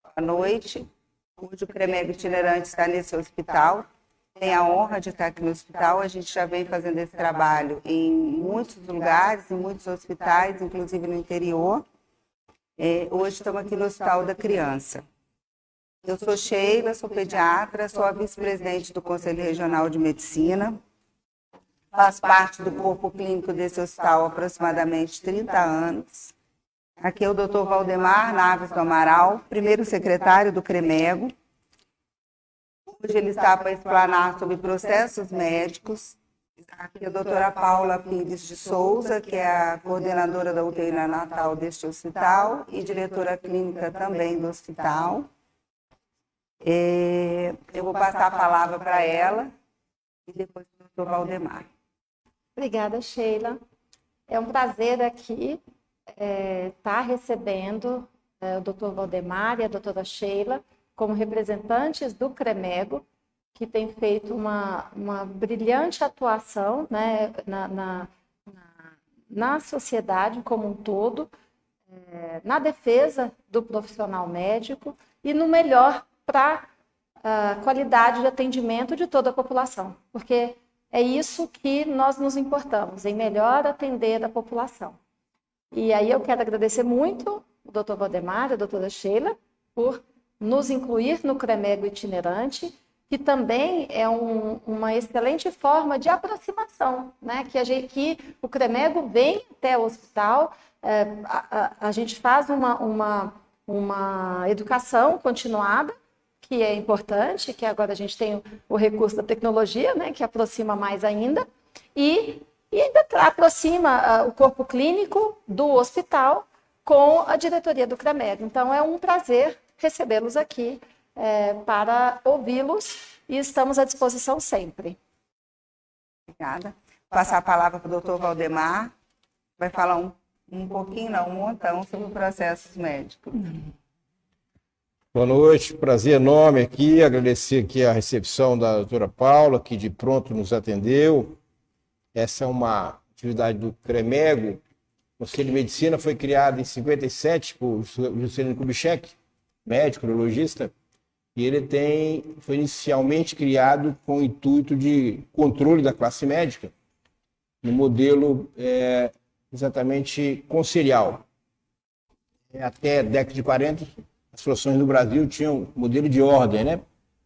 Boa noite. Hoje o CREMEG itinerante está nesse hospital. Tem a honra de estar aqui no hospital. A gente já vem fazendo esse trabalho em muitos lugares, em muitos hospitais, inclusive no interior. Hoje estamos aqui no Hospital da Criança. Eu sou Sheila, sou pediatra, sou a vice-presidente do Conselho Regional de Medicina. Faço parte do corpo clínico desse hospital há aproximadamente 30 anos. Aqui é o Dr. Valdemar Naves do Amaral, primeiro secretário do CREMEGO. Hoje ele está para explanar sobre processos médicos. Aqui a doutora Paula Pires de Souza, que é a coordenadora da UTI neonatal deste hospital e diretora clínica também do hospital. Eu vou passar a palavra para ela e depois para o doutor Valdemar. Obrigada, Sheila. É um prazer aqui estar recebendo o doutor Valdemar e a doutora Sheila como representantes do CREMEGO, que tem feito uma brilhante atuação, né, na sociedade como um todo, na defesa do profissional médico e no melhor para a qualidade de atendimento de toda a população, porque é isso que nós nos importamos, em melhor atender a população. E aí eu quero agradecer muito o Dr. Valdemar e a doutora Sheila por nos incluir no CREMEGO itinerante, que também é uma excelente forma de aproximação, né? Que o CREMEGO vem até o hospital, a gente faz uma educação continuada, que é importante, que agora a gente tem o recurso da tecnologia, né, que aproxima mais ainda, e ainda aproxima o corpo clínico do hospital com a diretoria do CREMEGO. Então, é um prazer recebê-los aqui para ouvi-los e estamos à disposição sempre. Obrigada. Vou passar a palavra para o doutor Valdemar, vai falar um pouquinho, não, um montão, sobre processos médicos. Boa noite, prazer enorme aqui, agradecer aqui a recepção da doutora Paula, que de pronto nos atendeu. Essa é uma atividade do CREMEGO. O Conselho de Medicina foi criado em 57 por Juscelino Kubitschek, médico, urologista, e ele foi inicialmente criado com o intuito de controle da classe médica, no modelo exatamente conselhial. Até a década de 40, as profissões no Brasil tinham modelo de ordem, né?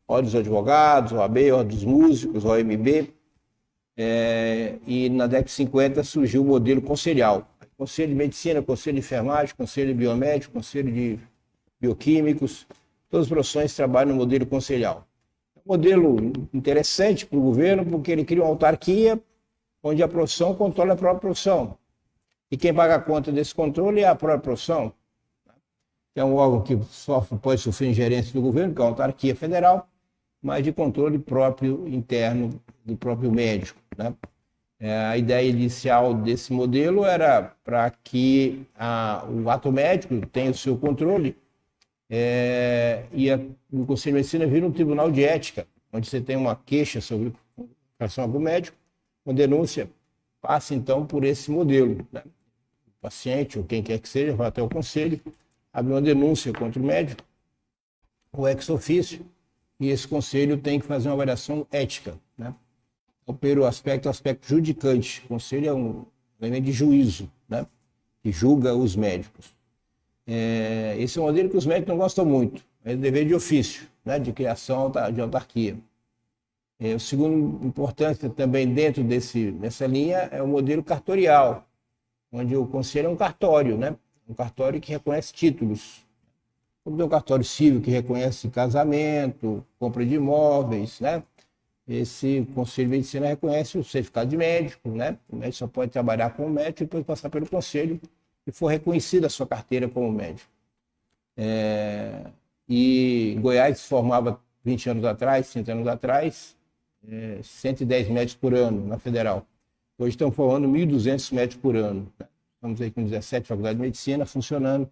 Ordem dos advogados, OAB, Ordem dos músicos, OMB. E na década de 50 surgiu o modelo conselhial. Conselho de Medicina, Conselho de Enfermagem, Conselho de Biomédico, Conselho de Bioquímicos. Todas as profissões trabalham no modelo conselhial. É um modelo interessante para o governo, porque ele cria uma autarquia onde a profissão controla a própria profissão. E quem paga a conta desse controle é a própria profissão. É um órgão que pode sofrer ingerência do governo, que é a autarquia federal, mas de controle próprio, interno, do próprio médico, né? A ideia inicial desse modelo era para que o ato médico tenha o seu controle e o Conselho de Medicina vira um tribunal de ética, onde você tem uma queixa sobre relação ao médico, uma denúncia, passa então por esse modelo, né? O paciente, ou quem quer que seja, vai até o conselho, abre uma denúncia contra o médico, ou ex officio, e esse conselho tem que fazer uma avaliação ética, né? Então, pelo aspecto judicante, o conselho é um elemento de juízo, né? Que julga os médicos. Esse é um modelo que os médicos não gostam muito, é o dever de ofício, né? De criação de autarquia. O segundo importância também dentro dessa linha é o modelo cartorial, onde o conselho é um cartório, né? Um cartório que reconhece títulos. Como tem um cartório civil que reconhece casamento, compra de imóveis, né? Esse Conselho de Medicina reconhece o certificado de médico, né? O médico só pode trabalhar como médico e depois passar pelo conselho e for reconhecida a sua carteira como médico. E Goiás se formava 20 anos atrás, 30 anos atrás, 110 médicos por ano na federal. Hoje estão formando 1.200 médicos por ano, né? Estamos aí com 17 faculdades de medicina funcionando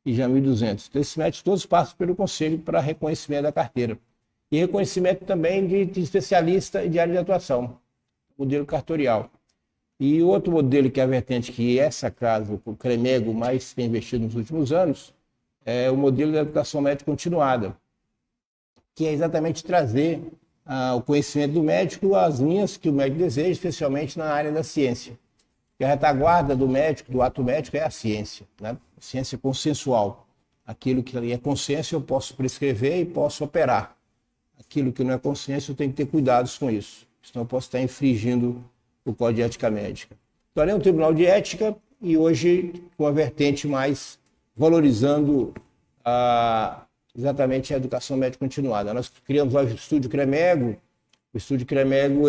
e já 1.200. Então, esses médicos todos passam pelo conselho para reconhecimento da carteira. E reconhecimento também de especialista e de área de atuação, modelo cartorial. E outro modelo que é a vertente que essa casa, o CREMEGO, mais tem investido nos últimos anos, o modelo da educação médica continuada, que é exatamente trazer o conhecimento do médico às linhas que o médico deseja, especialmente na área da ciência. E a retaguarda do médico, do ato médico, é a ciência, né? Ciência consensual. Aquilo que é consenso eu posso prescrever e posso operar. Aquilo que não é consenso eu tenho que ter cuidados com isso, senão eu posso estar infringindo o Código de Ética Médica. Então, é um tribunal de ética e hoje com a vertente mais valorizando exatamente a educação médica continuada. Nós criamos o Estúdio Cremego. O Estúdio Cremego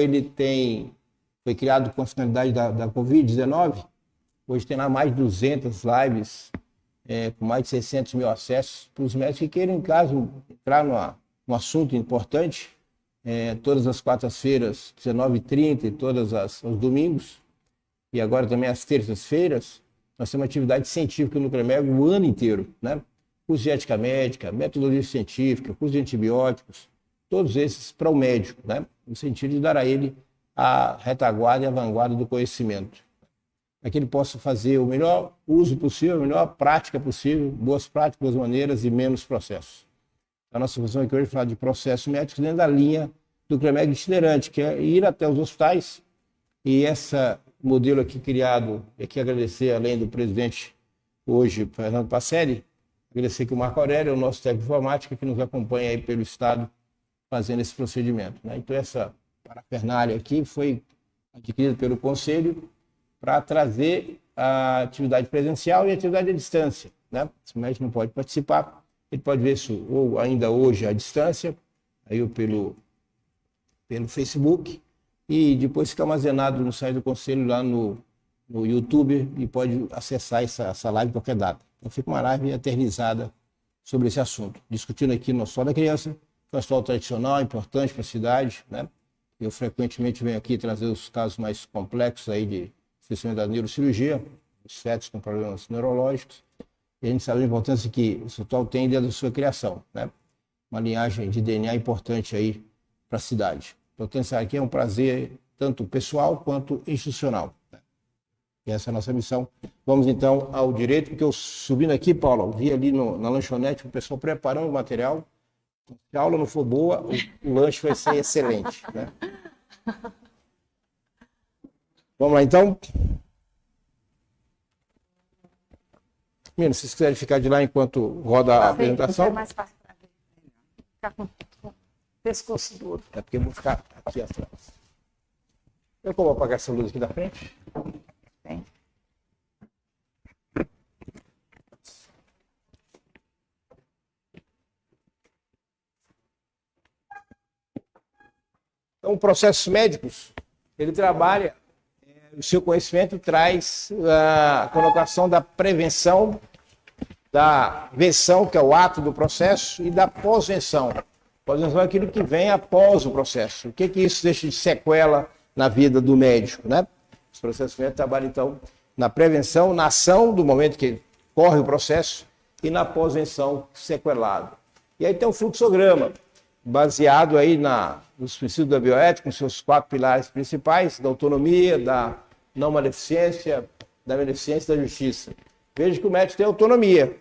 foi criado com a finalidade da Covid-19. Hoje tem lá mais de 200 lives, com mais de 600 mil acessos para os médicos que queiram, caso, entrar num assunto importante, todas as quartas-feiras, 19h30, e todos os domingos, e agora também às terças-feiras, nós temos uma atividade científica no Cremego o ano inteiro, né? Curso de ética médica, metodologia científica, curso de antibióticos, todos esses para o médico, né? No sentido de dar a ele a retaguarda e a vanguarda do conhecimento. Para que ele possa fazer o melhor uso possível, a melhor prática possível, boas práticas, boas maneiras e menos processos. A nossa função aqui hoje é falar de processos médicos dentro da linha do Cremego itinerante, que é ir até os hospitais. E esse modelo aqui criado, e aqui agradecer, além do presidente hoje, Fernando Pacelli, agradecer que o Marco Aurélio, o nosso técnico de informática, que nos acompanha aí pelo Estado, fazendo esse procedimento, né? Então, essa parafernália aqui foi adquirida pelo Conselho para trazer a atividade presencial e a atividade à distância, né? Se o médico não pode participar, ele pode ver isso ou ainda hoje à distância, aí pelo Facebook, e depois fica armazenado no site do Conselho lá no YouTube e pode acessar essa live em qualquer data. Então fica uma live eternizada sobre esse assunto, discutindo aqui no Hospital da Criança, que é um hospital tradicional, importante para a cidade, né? Eu frequentemente venho aqui trazer os casos mais complexos aí especialmente da neurocirurgia, os fetos com problemas neurológicos, e a gente sabe a importância que o hospital tem dentro da sua criação, né? Uma linhagem de DNA importante aí para a cidade. Então, pensar aqui é um prazer tanto pessoal quanto institucional, né? E essa é a nossa missão. Vamos então ao direito, porque eu subindo aqui, Paulo, vi ali na lanchonete o pessoal preparando o material. Se a aula não for boa, o lanche vai ser excelente, né? Vamos lá, então. Meninas, se vocês quiserem ficar de lá enquanto roda a apresentação. É mais fácil para ver. Ficar com o pescoço duro. É porque eu vou ficar aqui atrás. Eu vou apagar essa luz aqui da frente. Tem. Então, processos médicos, ele trabalha, o seu conhecimento traz a conotação da prevenção, da venção, que é o ato do processo, e da pós-venção. Pós-venção é aquilo que vem após o processo. O que isso deixa de sequela na vida do médico, né? Os processos médicos trabalham, então, na prevenção, na ação do momento que corre o processo e na pós-venção sequelado. E aí tem um fluxograma, baseado aí nos princípios da bioética, com seus 4 pilares principais, da autonomia, da não maleficência, da beneficência e da justiça. Veja que o médico tem autonomia.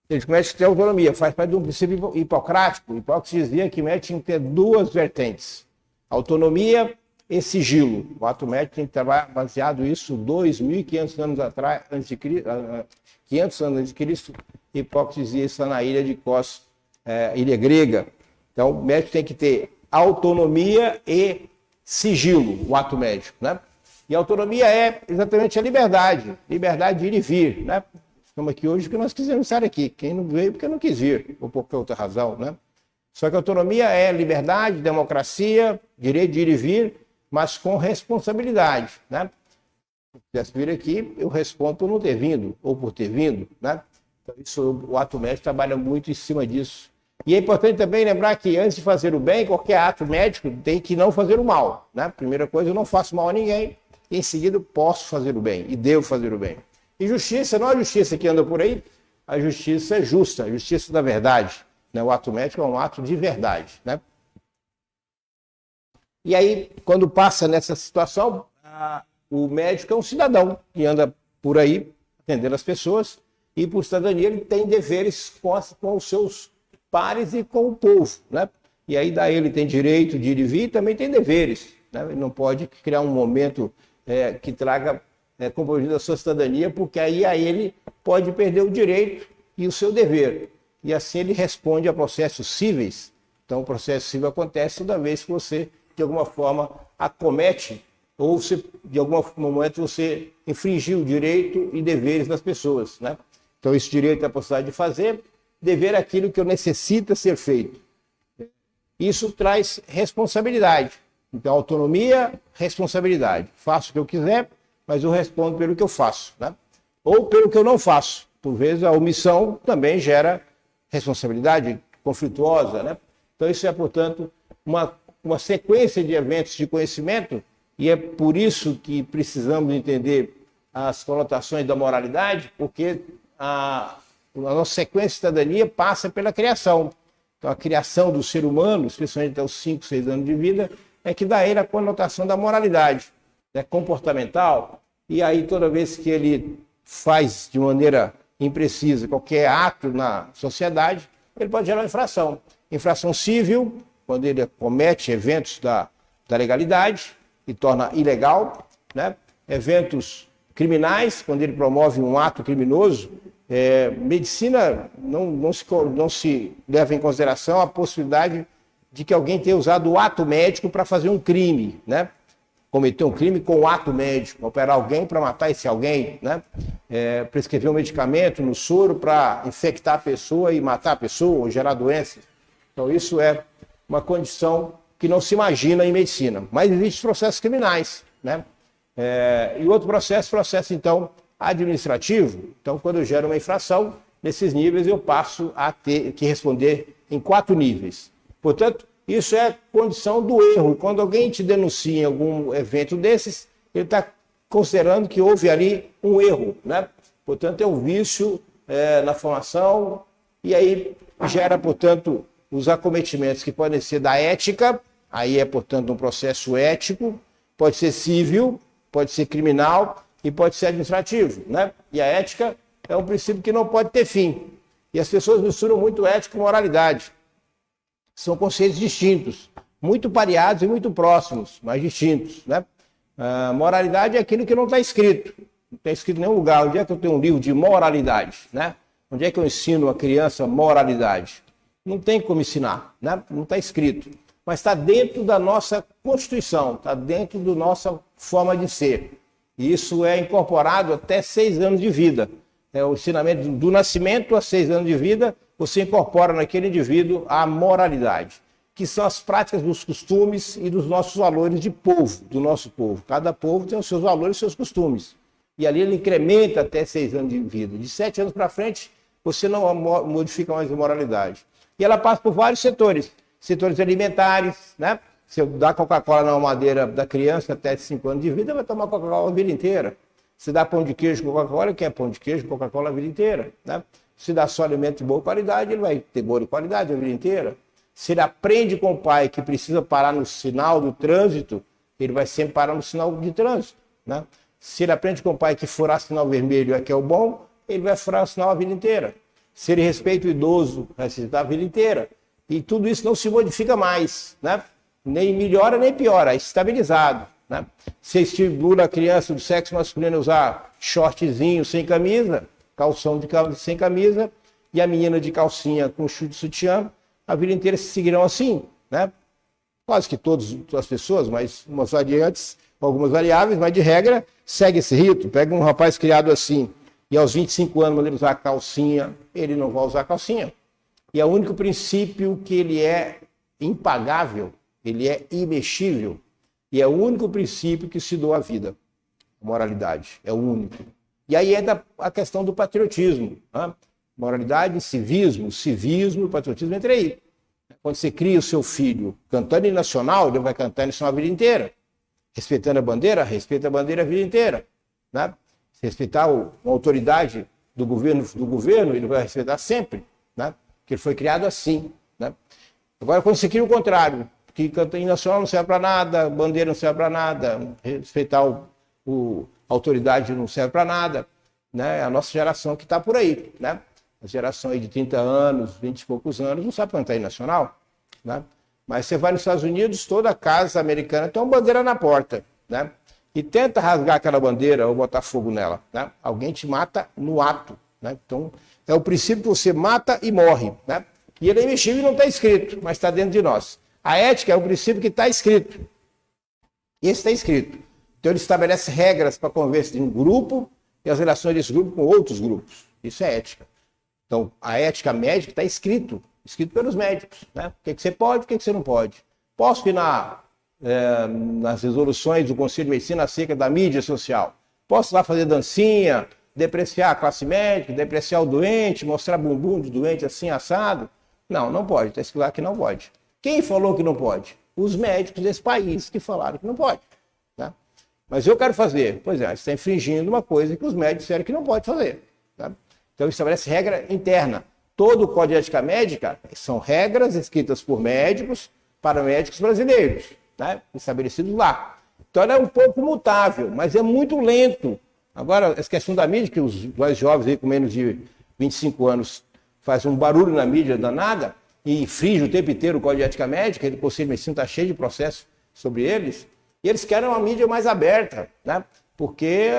Veja que o médico tem autonomia, faz parte de um princípio hipocrático. Hipócrates dizia que o médico tinha que ter 2 vertentes, autonomia e sigilo. O ato médico tem que trabalhar baseado nisso 2.500 anos atrás, antes de Cristo, 500 anos antes de Cristo. Hipócrates dizia isso na ilha de Kos, ilha grega. Então, o médico tem que ter autonomia e sigilo, o ato médico, né? E a autonomia é exatamente a liberdade de ir e vir, né? Estamos aqui hoje porque nós quisemos estar aqui. Quem não veio porque não quis vir, ou por qualquer outra razão, né? Só que a autonomia é liberdade, democracia, direito de ir e vir, mas com responsabilidade, né? Se eu quisesse vir aqui, eu respondo por não ter vindo, ou por ter vindo, né? Então, isso, o ato médico trabalha muito em cima disso. E é importante também lembrar que antes de fazer o bem, qualquer ato médico tem que não fazer o mal, né? Primeira coisa, eu não faço mal a ninguém, e em seguida eu posso fazer o bem, e devo fazer o bem. E justiça, não é a justiça que anda por aí, a justiça é justa, a justiça da verdade, né? O ato médico é um ato de verdade, né? E aí, quando passa nessa situação, o médico é um cidadão que anda por aí atendendo as pessoas, e por cidadania ele tem deveres com os seus pares e com o povo, né? E aí daí ele tem direito de ir e vir e também tem deveres, né? Ele não pode criar um momento que traga compromisso da sua cidadania, porque aí ele pode perder o direito e o seu dever. E assim ele responde a processos cíveis. Então o processo civil acontece toda vez que você, de alguma forma, acomete ou de algum momento você infringiu o direito e deveres das pessoas, né? Então esse direito é a possibilidade de fazer, dever aquilo que necessita ser feito. Isso traz responsabilidade. Então autonomia, responsabilidade. Faço o que eu quiser, mas eu respondo pelo que eu faço, né? Ou pelo que eu não faço. Por vezes a omissão também gera responsabilidade conflituosa, né? Então isso é, portanto, uma sequência de eventos de conhecimento, e é por isso que precisamos entender as conotações da moralidade, porque a nossa sequência de cidadania passa pela criação. Então a criação do ser humano, especialmente até os 5, 6 anos de vida, é que dá a ele a conotação da moralidade, né, comportamental, e aí toda vez que ele faz de maneira imprecisa qualquer ato na sociedade, ele pode gerar uma infração. Infração civil, quando ele comete eventos da legalidade e torna ilegal, né? Eventos criminais, quando ele promove um ato criminoso. Medicina não se leva em consideração a possibilidade de que alguém tenha usado o ato médico para fazer um crime, né? Cometer um crime com o ato médico, operar alguém para matar esse alguém, né? Prescrever um medicamento no soro para infectar a pessoa e matar a pessoa, ou gerar doenças. Então isso é uma condição que não se imagina em medicina. Mas existem processos criminais, né? E outro processo então administrativo. Então quando eu gero uma infração, nesses níveis eu passo a ter que responder em 4 níveis. Portanto, isso é condição do erro. Quando alguém te denuncia em algum evento desses, ele está considerando que houve ali um erro, né? Portanto, é um vício na formação, e aí gera, portanto, os acometimentos que podem ser da ética, aí é, portanto, um processo ético, pode ser civil, pode ser criminal e pode ser administrativo, né? E a ética é um princípio que não pode ter fim. E as pessoas misturam muito ética e moralidade. São conceitos distintos, muito pareados e muito próximos, mas distintos, né? A moralidade é aquilo que não está escrito. Não está escrito em nenhum lugar. Onde é que eu tenho um livro de moralidade, né? Onde é que eu ensino a criança moralidade? Não tem como ensinar, né? Não está escrito. Mas está dentro da nossa Constituição, está dentro da nossa forma de ser. E isso é incorporado até 6 anos de vida. O ensinamento do nascimento a 6 anos de vida, você incorpora naquele indivíduo a moralidade, que são as práticas dos costumes e dos nossos valores de povo, do nosso povo. Cada povo tem os seus valores e seus costumes. E ali ele incrementa até 6 anos de vida. De 7 anos para frente, você não modifica mais a moralidade. E ela passa por vários setores. Setores alimentares, né? Se eu dar Coca-Cola na mamadeira da criança até 5 anos de vida, vai tomar Coca-Cola a vida inteira. Se dá pão de queijo com Coca-Cola, ele quer pão de queijo com Coca-Cola a vida inteira, né? Se dá só alimento de boa qualidade, ele vai ter boa qualidade a vida inteira. Se ele aprende com o pai que precisa parar no sinal do trânsito, ele vai sempre parar no sinal de trânsito, né? Se ele aprende com o pai que furar sinal vermelho é que é o bom, ele vai furar o sinal a vida inteira. Se ele respeita o idoso, vai respeitar a vida inteira. E tudo isso não se modifica mais, né? Nem melhora nem piora, é estabilizado, né? Se estimula a criança do sexo masculino a usar shortzinho sem camisa, calção sem camisa, e a menina de calcinha com chute de sutiã, a vida inteira se seguirão assim, né? Quase que todas as pessoas, mas umas variantes, algumas variáveis, mas de regra segue esse rito. Pega um rapaz criado assim, e aos 25 anos quando ele usar calcinha, ele não vai usar calcinha. E é o único princípio que ele é impagável, ele é imexível, e é o único princípio que se doa à vida. A moralidade é o único. E aí entra a questão do patriotismo, né? Moralidade, civismo e patriotismo entra aí. Quando você cria o seu filho cantando em nacional, ele vai cantar em nacional a vida inteira. Respeitando a bandeira, respeita a bandeira a vida inteira, né? Se respeitar a autoridade do governo, ele vai respeitar sempre, né? Porque ele foi criado assim, né? Agora, quando você cria o contrário, que cantar em nacional não serve para nada, bandeira não serve para nada, respeitar a autoridade não serve para nada, né? A nossa geração que está por aí, né? A geração aí de 30 anos, 20 e poucos anos, não sabe plantar em nacional, né? Mas você vai nos Estados Unidos, toda casa americana tem uma bandeira na porta, né? E tenta rasgar aquela bandeira ou botar fogo nela, né? Alguém te mata no ato, né? Então, é o princípio que você mata e morre, né? E ele é imexível e não está escrito, mas está dentro de nós. A ética é o princípio que está escrito. Esse está escrito. Então, ele estabelece regras para a convivência de um grupo e as relações desse grupo com outros grupos. Isso é ética. Então, a ética médica está escrito pelos médicos, né? O que você pode, o que você não pode. Posso ir nas resoluções do Conselho de Medicina acerca da mídia social. Posso lá fazer dancinha, depreciar a classe médica, depreciar o doente, mostrar bumbum de doente assim, assado. Não, não pode. Está escrito lá que não pode. Quem falou que não pode? Os médicos desse país que falaram que não pode, né? Mas eu quero fazer. Pois é, você está infringindo uma coisa que os médicos disseram que não pode fazer, né? Então, estabelece regra interna. Todo o Código de Ética Médica são regras escritas por médicos para médicos brasileiros, né? Estabelecidos lá. Então, ela é um pouco mutável, mas é muito lento. Agora, essa questão da mídia, que os mais jovens aí, com menos de 25 anos fazem um barulho na mídia danada e infringe o tempo inteiro o Código de Ética Médica, o Conselho de Medicina está cheio de processos sobre eles, e eles querem uma mídia mais aberta, né? Porque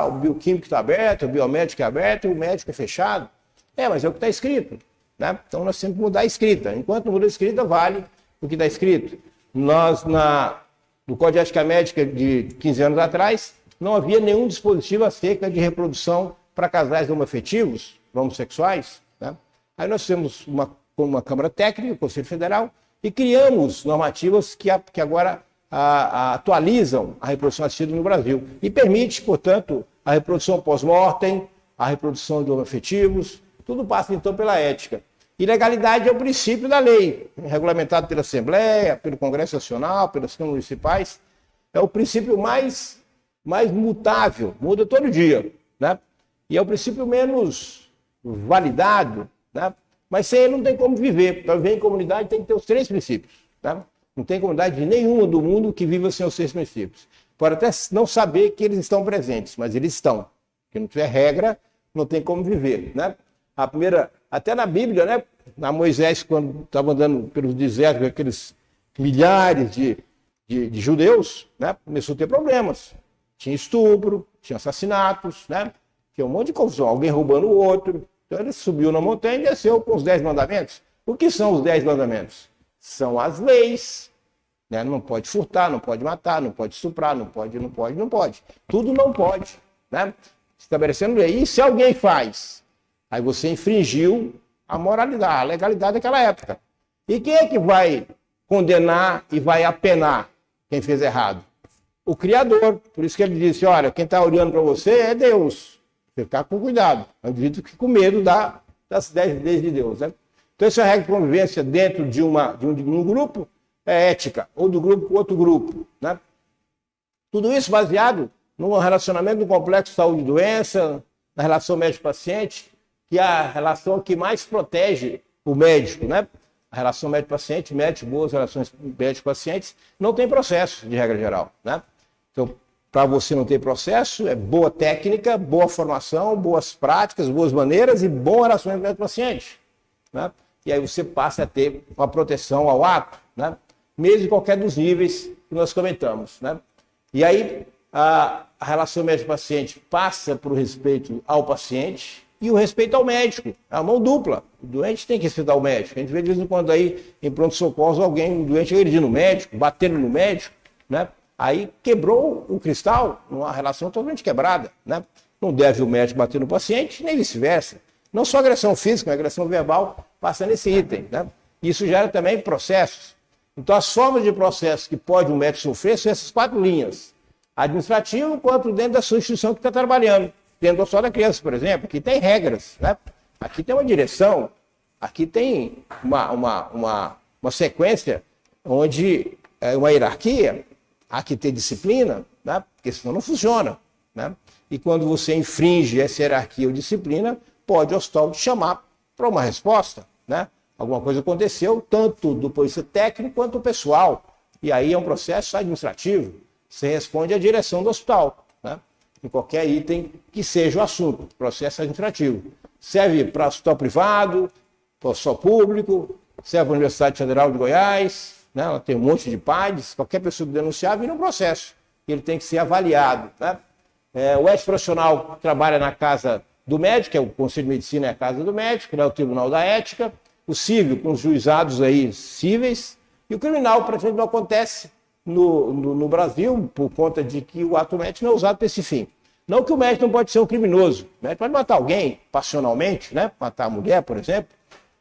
o bioquímico está aberto, o biomédico é aberto e o médico é fechado. Mas é o que está escrito, né? Então nós temos que mudar a escrita. Enquanto não muda a escrita, vale o que está escrito. Nós, no Código de Ética Médica de 15 anos atrás, não havia nenhum dispositivo acerca de reprodução para casais homoafetivos, homossexuais, né? Aí nós temos uma Câmara Técnica, o Conselho Federal, e criamos normativas que agora atualizam a reprodução assistida no Brasil e permite, portanto, a reprodução pós-mortem, a reprodução de homoafetivos, tudo passa então pela ética. E legalidade é o princípio da lei, regulamentado pela Assembleia, pelo Congresso Nacional, pelas câmaras municipais. É o princípio mais mutável, muda todo dia, né? E é o princípio menos validado, né? Mas sem ele não tem como viver. Para viver em comunidade tem que ter os 3 princípios, né? Não tem comunidade nenhuma do mundo que viva sem os 3 princípios. Pode até não saber que eles estão presentes, mas eles estão. Se não tiver regra, não tem como viver, né? A primeira, até na Bíblia, né? Na Moisés, quando estava andando pelos desertos, aqueles milhares de judeus, né? Começou a ter problemas. Tinha estupro, tinha assassinatos, né? Tinha um monte de confusão, alguém roubando o outro. Então ele subiu na montanha e desceu com os 10 mandamentos. O que são os 10 mandamentos? São as leis, né? Não pode furtar, não pode matar, não pode estuprar, não pode. Tudo não pode, né? Estabelecendo lei. E se alguém faz, aí você infringiu a moralidade, a legalidade daquela época. E quem é que vai condenar e vai apenar quem fez errado? O Criador. Por isso que ele disse, olha, quem está olhando para você é Deus. Você ficar com cuidado. O indivíduo fica com medo das 10 leis de Deus, né? Então, essa regra de convivência dentro de um grupo é ética, ou do grupo com outro grupo, né? Tudo isso baseado num relacionamento do complexo saúde e doença, na relação médico-paciente, que é a relação que mais protege o médico, né? A relação médico-paciente, boas relações médico-pacientes, não tem processo, de regra geral, né? Então, para você não ter processo, é boa técnica, boa formação, boas práticas, boas maneiras e bom relacionamento médico-paciente, né? E aí você passa a ter uma proteção ao ato, né? Mesmo em qualquer dos níveis que nós comentamos, né? E aí a relação médico-paciente passa por respeito ao paciente e o respeito ao médico, é uma mão dupla. O doente tem que respeitar o médico. A gente vê de vez em quando aí em pronto-socorro um doente agredindo o médico, batendo no médico, né? Aí quebrou o cristal, uma relação totalmente quebrada, né? Não deve o médico bater no paciente, nem vice-versa. Não só agressão física, mas agressão verbal passa nesse item, né? Isso gera também processos. Então, as formas de processo que pode um médico sofrer são essas 4 linhas. Administrativo, quanto dentro da sua instituição que está trabalhando. Dentro do Hospital da Criança, por exemplo, aqui tem regras, né? Aqui tem uma direção, aqui tem uma sequência onde é uma hierarquia, há que ter disciplina, né? Porque senão não funciona, né? E quando você infringe essa hierarquia ou disciplina, pode o hospital te chamar para uma resposta, né? Alguma coisa aconteceu, tanto do ponto de vista técnico quanto pessoal. E aí é um processo administrativo. Você responde à direção do hospital, né? em qualquer item que seja o assunto, processo administrativo. Serve para o hospital privado, para o hospital público, serve para a Universidade Federal de Goiás, né? Ela tem um monte de PADs, qualquer pessoa que denunciar vira um processo. Ele tem que ser avaliado. Né? O ético profissional trabalha na casa do médico, que é o Conselho de Medicina, é a casa do médico, né? O Tribunal da Ética, o civil com os juizados aí cíveis, e o criminal praticamente não acontece no Brasil, por conta de que o ato médico não é usado para esse fim. Não que o médico não pode ser um criminoso, o médico pode matar alguém passionalmente, né? Matar a mulher, por exemplo,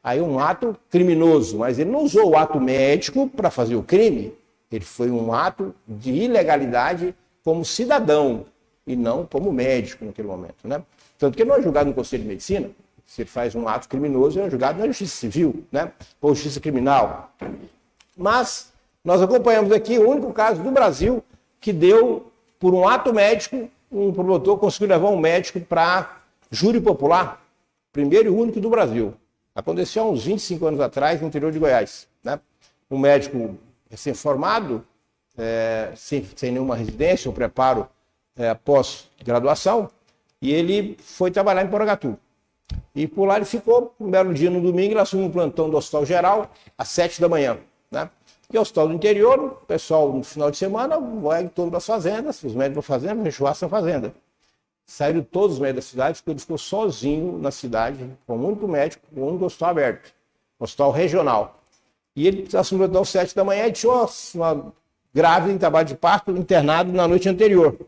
aí um ato criminoso, mas ele não usou o ato médico para fazer o crime, ele foi um ato de ilegalidade como cidadão e não como médico naquele momento, né? Tanto que ele não é julgado no Conselho de Medicina, se ele faz um ato criminoso, ele é julgado na Justiça Civil, né? Ou Justiça Criminal. Mas nós acompanhamos aqui o único caso do Brasil que deu, por um ato médico, um promotor conseguiu levar um médico para júri popular, primeiro e único do Brasil. Aconteceu há uns 25 anos atrás, no interior de Goiás. Né? Um médico recém-formado, sem nenhuma residência ou preparo pós-graduação, e ele foi trabalhar em Porangatu. E por lá ele ficou, um belo dia no domingo, ele assumiu um plantão do Hospital Geral, às 7 da manhã. Né? E o hospital do interior, o pessoal no final de semana vai em torno das fazendas, os médicos da fazenda, enxuaçam a fazenda. Saíram todos os médicos da cidade, porque ele ficou sozinho na cidade, com o único médico, com o único hospital aberto, hospital regional. E ele assumiu às 7 da manhã e tinha uma grávida em trabalho de parto, internado na noite anterior.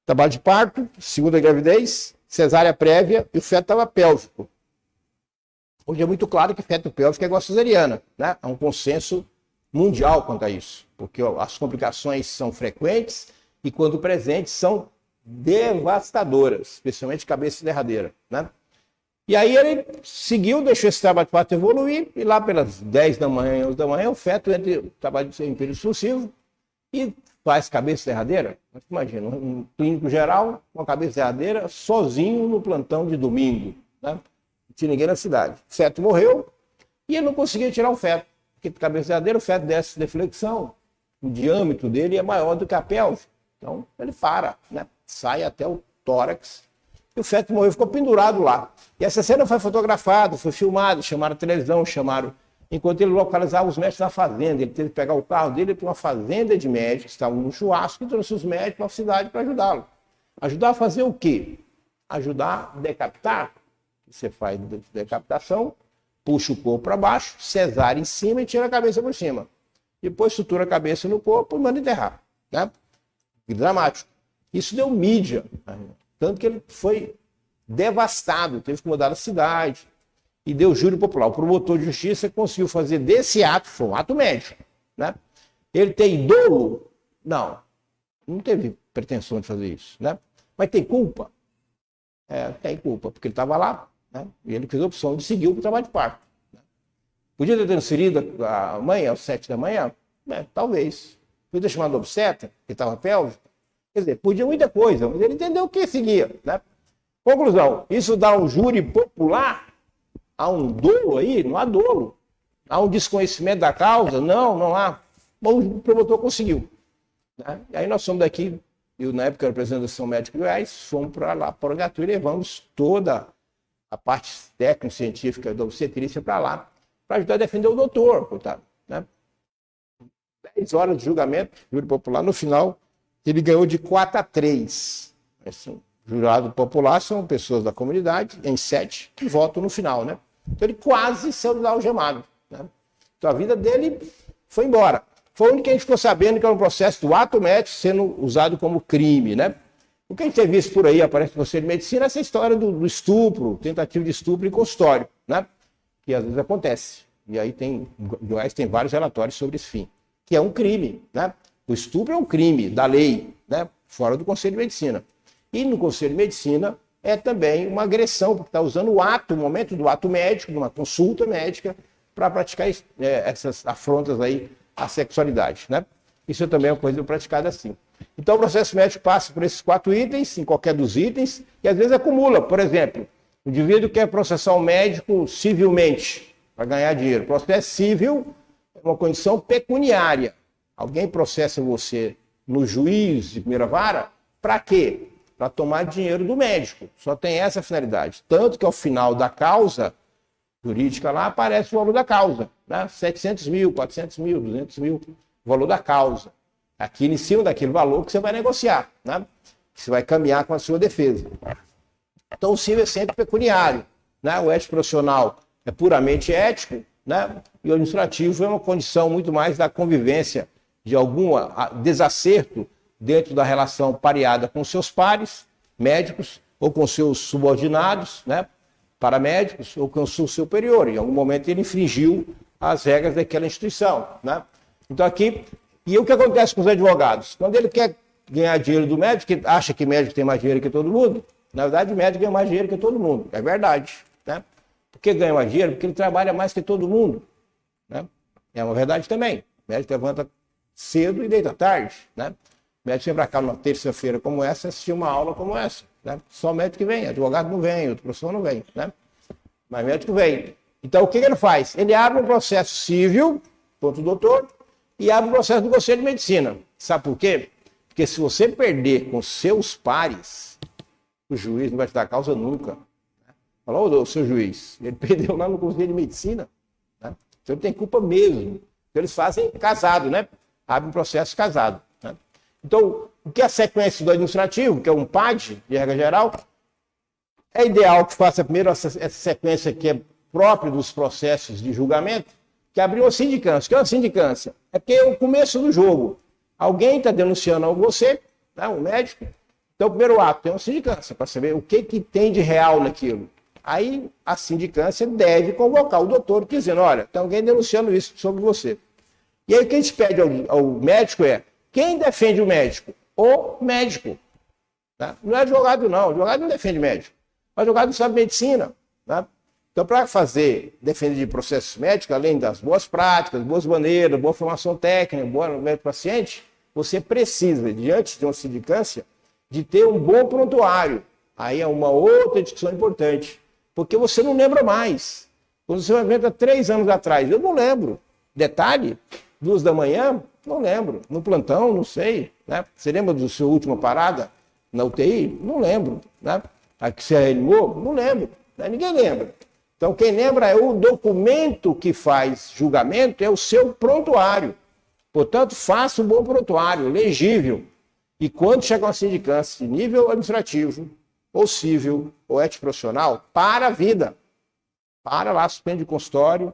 Trabalho de parto, segunda gravidez, cesárea prévia e o feto estava pélvico. Hoje é muito claro que feto pélvico é igual a cesariana, né? Há um consenso mundial quanto a isso, porque as complicações são frequentes e, quando presentes, são devastadoras, especialmente cabeça e derradeira, né? E aí ele seguiu, deixou esse trabalho de parto evoluir, e lá pelas 10 da manhã, 11 da manhã, o feto entra em trabalho em período expulsivo e faz cabeça e derradeira. Imagina, um clínico geral com a cabeça e derradeira, sozinho no plantão de domingo, né? Não tinha ninguém na cidade. O feto morreu e ele não conseguia tirar o feto, porque cabeça e derradeira, o feto desce de flexão, o diâmetro dele é maior do que a pelve. Então ele para, né? Sai até o tórax. E o feto morreu, ficou pendurado lá. E essa cena foi fotografada, foi filmada, chamaram a televisão, enquanto ele localizava os médicos na fazenda. Ele teve que pegar o carro dele para uma fazenda de médicos, que estavam no churrasco, e trouxe os médicos para a cidade para ajudá-lo. Ajudar a fazer o quê? Ajudar a decapitar. Você faz decapitação, puxa o corpo para baixo, cesárea em cima e tira a cabeça por cima. Depois sutura a cabeça no corpo e manda enterrar. Né? Dramático. Isso deu mídia. Tanto que ele foi devastado, teve que mudar a cidade e deu júri popular. O promotor de justiça conseguiu fazer desse ato, foi um ato médico, né? Ele tem dolo? Não teve pretensão de fazer isso, né? Mas tem culpa? Tem culpa, porque ele estava lá, né? E ele fez a opção de seguir o trabalho de parto. Né? Podia ter transferido a mãe às 7 da manhã? Talvez. Podia ter chamado obstetra, que estava pélvico? Quer dizer, podia muita coisa, mas ele entendeu o que seguia, né? Conclusão, isso dá um júri popular? Há um dolo aí? Não há dolo. Há um desconhecimento da causa? Não há. Bom, o promotor conseguiu. Né? E aí nós fomos daqui, eu na época era presidente da Associação Médica de Goiás, fomos para lá, para o Porangatu, e levamos toda a parte técnico-científica da obstetrícia para lá, para ajudar a defender o doutor, coitado. Né? 10 horas de julgamento, júri popular, no final ele ganhou de 4-3. Assim, jurado popular são pessoas da comunidade, em 7, que votam no final, né? Então ele quase saiu algemado, né? Então a vida dele foi embora. Foi o único que a gente ficou sabendo que era um processo do ato médico sendo usado como crime, né? O que a gente tem visto por aí, aparece no Conselho de Medicina, é essa história do estupro, tentativa de estupro em consultório, né? Que às vezes acontece. E aí tem vários relatórios sobre esse fim, que é um crime, né? O estupro é um crime da lei, né? Fora do Conselho de Medicina. E no Conselho de Medicina é também uma agressão, porque está usando o momento do ato médico, de uma consulta médica, para praticar essas afrontas aí à sexualidade, né? Isso também é uma coisa praticada assim. Então o processo médico passa por esses 4 itens, em qualquer dos itens, e às vezes acumula. Por exemplo, o indivíduo quer processar um médico civilmente, para ganhar dinheiro. O processo civil é uma condição pecuniária. Alguém processa você no juiz de primeira vara, para quê? para tomar dinheiro do médico. Só tem essa finalidade. Tanto que ao final da causa jurídica lá aparece o valor da causa, né? 700 mil, 400 mil, 200 mil, o valor da causa. Aqui em cima daquele valor que você vai negociar, né? Que você vai caminhar com a sua defesa. Então o civil é sempre pecuniário, né? O ético profissional é puramente ético, né? E o administrativo é uma condição muito mais da convivência de algum desacerto dentro da relação pareada com seus pares, médicos, ou com seus subordinados, né? Paramédicos, ou com o seu superior. Em algum momento ele infringiu as regras daquela instituição, né? Então aqui, e o que acontece com os advogados? Quando ele quer ganhar dinheiro do médico, ele acha que médico tem mais dinheiro que todo mundo, na verdade o médico ganha mais dinheiro que todo mundo, é verdade, né? Por que ganha mais dinheiro? Porque ele trabalha mais que todo mundo, né? É uma verdade também. O médico levanta cedo e deita tarde, né? O médico vem para cá numa terça-feira como essa, assistir uma aula como essa, né? Só médico que vem, advogado não vem, outro professor não vem, né? Mas médico vem. Então o que ele faz? Ele abre um processo civil contra o doutor e abre um processo do Conselho de Medicina. Sabe por quê? Porque se você perder com seus pares, o juiz não vai te dar causa nunca. Falou, ô, seu juiz, ele perdeu lá no Conselho de Medicina, né? Então ele tem culpa mesmo. Então, eles fazem casado, né? Abre um processo casado, né? Então, o que é a sequência do administrativo, que é um PAD, de regra geral, é ideal que faça primeiro essa sequência que é própria dos processos de julgamento, que é abrir uma sindicância. O que é uma sindicância? É porque é o começo do jogo. Alguém está denunciando você, né, um médico, então o primeiro ato é uma sindicância, para saber o que tem de real naquilo. Aí a sindicância deve convocar o doutor dizendo, olha, tem alguém denunciando isso sobre você. E aí o que a gente pede ao médico é, quem defende o médico? O médico. Tá? Não é advogado não, o advogado não defende médico. O advogado não sabe medicina. Tá? Então para defender de processos médicos, além das boas práticas, boas maneiras, boa formação técnica, boa médico-paciente, você precisa, diante de uma sindicância, de ter um bom prontuário. Aí é uma outra discussão importante. Porque você não lembra mais. Quando você vai ver 3 anos atrás, eu não lembro. Detalhe, 2 da manhã, não lembro. No plantão, não sei. Né? Você lembra da sua última parada na UTI? Não lembro. Né? A que você reanimou? Não lembro. Né? Ninguém lembra. Então, quem lembra é o documento que faz julgamento, é o seu prontuário. Portanto, faça um bom prontuário, legível. E quando chega uma sindicância de nível administrativo, ou civil, ou ético profissional, para a vida. Para lá, suspende o consultório,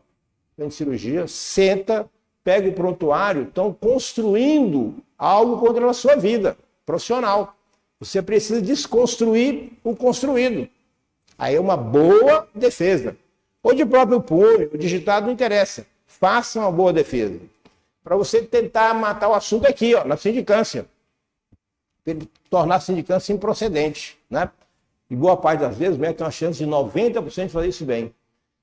suspende cirurgia, senta, pega o prontuário, estão construindo algo contra a sua vida profissional. Você precisa desconstruir o construído. Aí é uma boa defesa. Ou de próprio punho, o digitado não interessa. Faça uma boa defesa. Para você tentar matar o assunto aqui, ó, na sindicância. Tornar a sindicância improcedente, né? E boa parte das vezes o médico tem uma chance de 90% de fazer isso bem.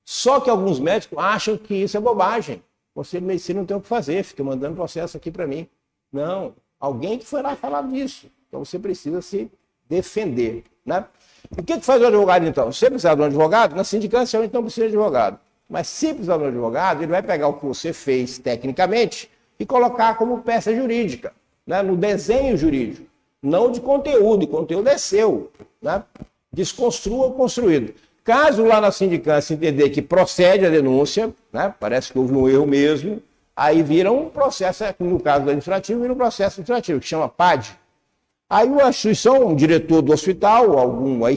Só que alguns médicos acham que isso é bobagem. O Conselho de Medicina não tem o que fazer, fica mandando processo aqui para mim. Não, alguém que foi lá falar disso. Então você precisa se defender, né? O que faz o advogado então? Se você precisar de um advogado, na sindicância então precisa de advogado. Mas se precisar de um advogado, ele vai pegar o que você fez tecnicamente e colocar como peça jurídica, né? No desenho jurídico. Não de conteúdo, o conteúdo é seu, né? Desconstrua o construído. Caso lá na sindicância entender que procede a denúncia, né? Parece que houve um erro mesmo, aí vira um processo, no caso do administrativo, vira um processo administrativo, que chama PAD. Aí uma instituição, um diretor do hospital, uma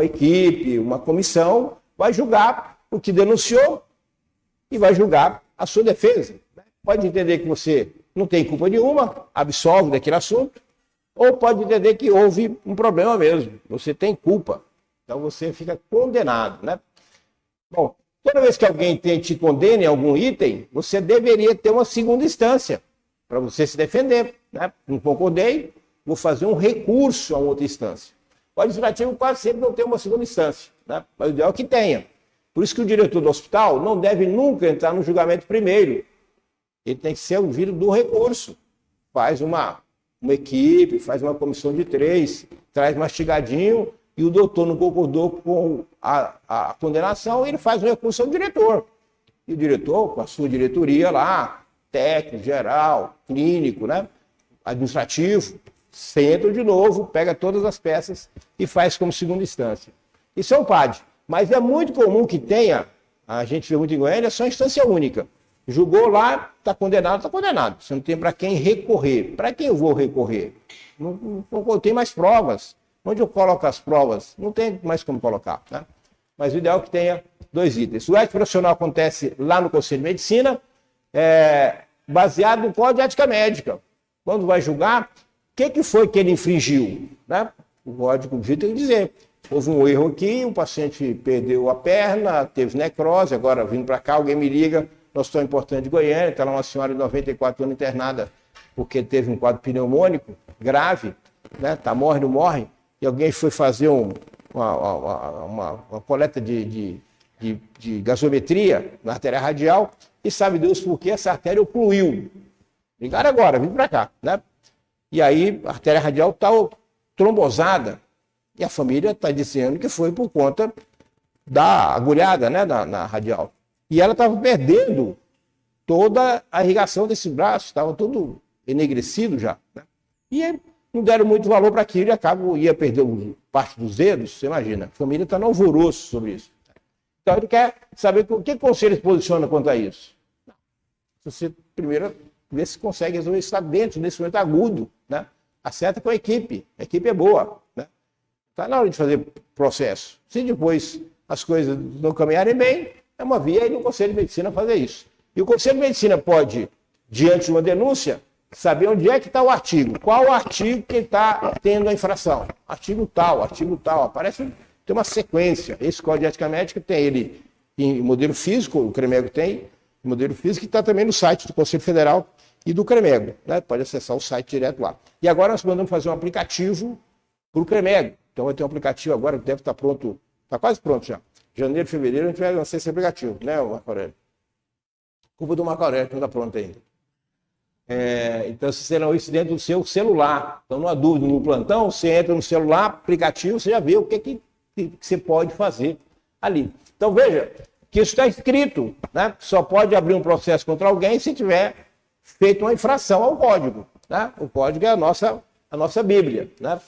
equipe, uma comissão, vai julgar o que denunciou e vai julgar a sua defesa. Pode entender que você não tem culpa nenhuma, absolve daquele assunto, ou pode entender que houve um problema mesmo, você tem culpa. Então você fica condenado, né? Bom, toda vez que alguém te condena em algum item, você deveria ter uma segunda instância para você se defender, né? Não concordei, vou fazer um recurso a outra instância. O administrativo quase sempre não tem uma segunda instância, né? Mas o ideal é que tenha. Por isso que o diretor do hospital não deve nunca entrar no julgamento primeiro. Ele tem que ser ouvido do recurso. Faz uma equipe, faz uma comissão de 3, traz mastigadinho, e o doutor não concordou com a condenação, ele faz um recurso ao diretor. E o diretor, com a sua diretoria lá, técnico, geral, clínico, né, administrativo, você entra de novo, pega todas as peças e faz como segunda instância. Isso é um PAD. Mas é muito comum que tenha, a gente vê muito em Goiânia, só instância única. Julgou lá, está condenado, está condenado. Você não tem para quem recorrer. Para quem eu vou recorrer? Não tem mais provas. Onde eu coloco as provas? Não tem mais como colocar. Né? Mas o ideal é que tenha 2 itens. O ético profissional acontece lá no Conselho de Medicina, baseado no Código de Ética Médica. Quando vai julgar, o que foi que ele infringiu? Né? O código tem que dizer. Houve um erro aqui, o paciente perdeu a perna, teve necrose, agora vindo para cá, alguém me liga, no Hospital Importante de Goiânia, está lá uma senhora de 94 anos internada porque teve um quadro pneumônico grave, né? Tá, morre, não morre, e alguém foi fazer uma coleta de gasometria na artéria radial e sabe Deus por que essa artéria ocluiu. Ligaram agora, vim para cá, né? E aí a artéria radial está trombosada e a família está dizendo que foi por conta da agulhada, né, na radial. E ela estava perdendo toda a irrigação desse braço, estava todo enegrecido já. Né? E não deram muito valor para aquilo e ia perder parte dos dedos, você imagina. A família está no alvoroço sobre isso. Então ele quer saber o que o conselho se posiciona quanto a isso. Você primeiro vê se consegue resolver isso lá dentro, nesse momento agudo. Né? Acerta com a equipe é boa. Né? Está na hora de fazer processo. Se depois as coisas não caminharem bem, é uma via aí no Conselho de Medicina fazer isso. E o Conselho de Medicina pode, diante de uma denúncia, saber onde é que está o artigo. Qual o artigo que está tendo a infração? Artigo tal. Aparece, tem uma sequência. Esse Código de Ética Médica tem ele em modelo físico, o CREMEGO tem em modelo físico, e está também no site do Conselho Federal e do CREMEGO. Né? Pode acessar o site direto lá. E agora nós mandamos fazer um aplicativo para o CREMEGO. Então vai ter um aplicativo agora que deve estar pronto, está quase pronto já. Janeiro, fevereiro, a gente vai lançar esse aplicativo, né, Marco Aurélio? Culpa do Marco Aurélio, que não está pronto ainda. Então, vocês terão isso dentro do seu celular. Então, não há dúvida, no plantão, você entra no celular, aplicativo, você já vê o que você pode fazer ali. Então, veja que isso está escrito, né? Só pode abrir um processo contra alguém se tiver feito uma infração ao código. Né? O código é a nossa Bíblia. Né?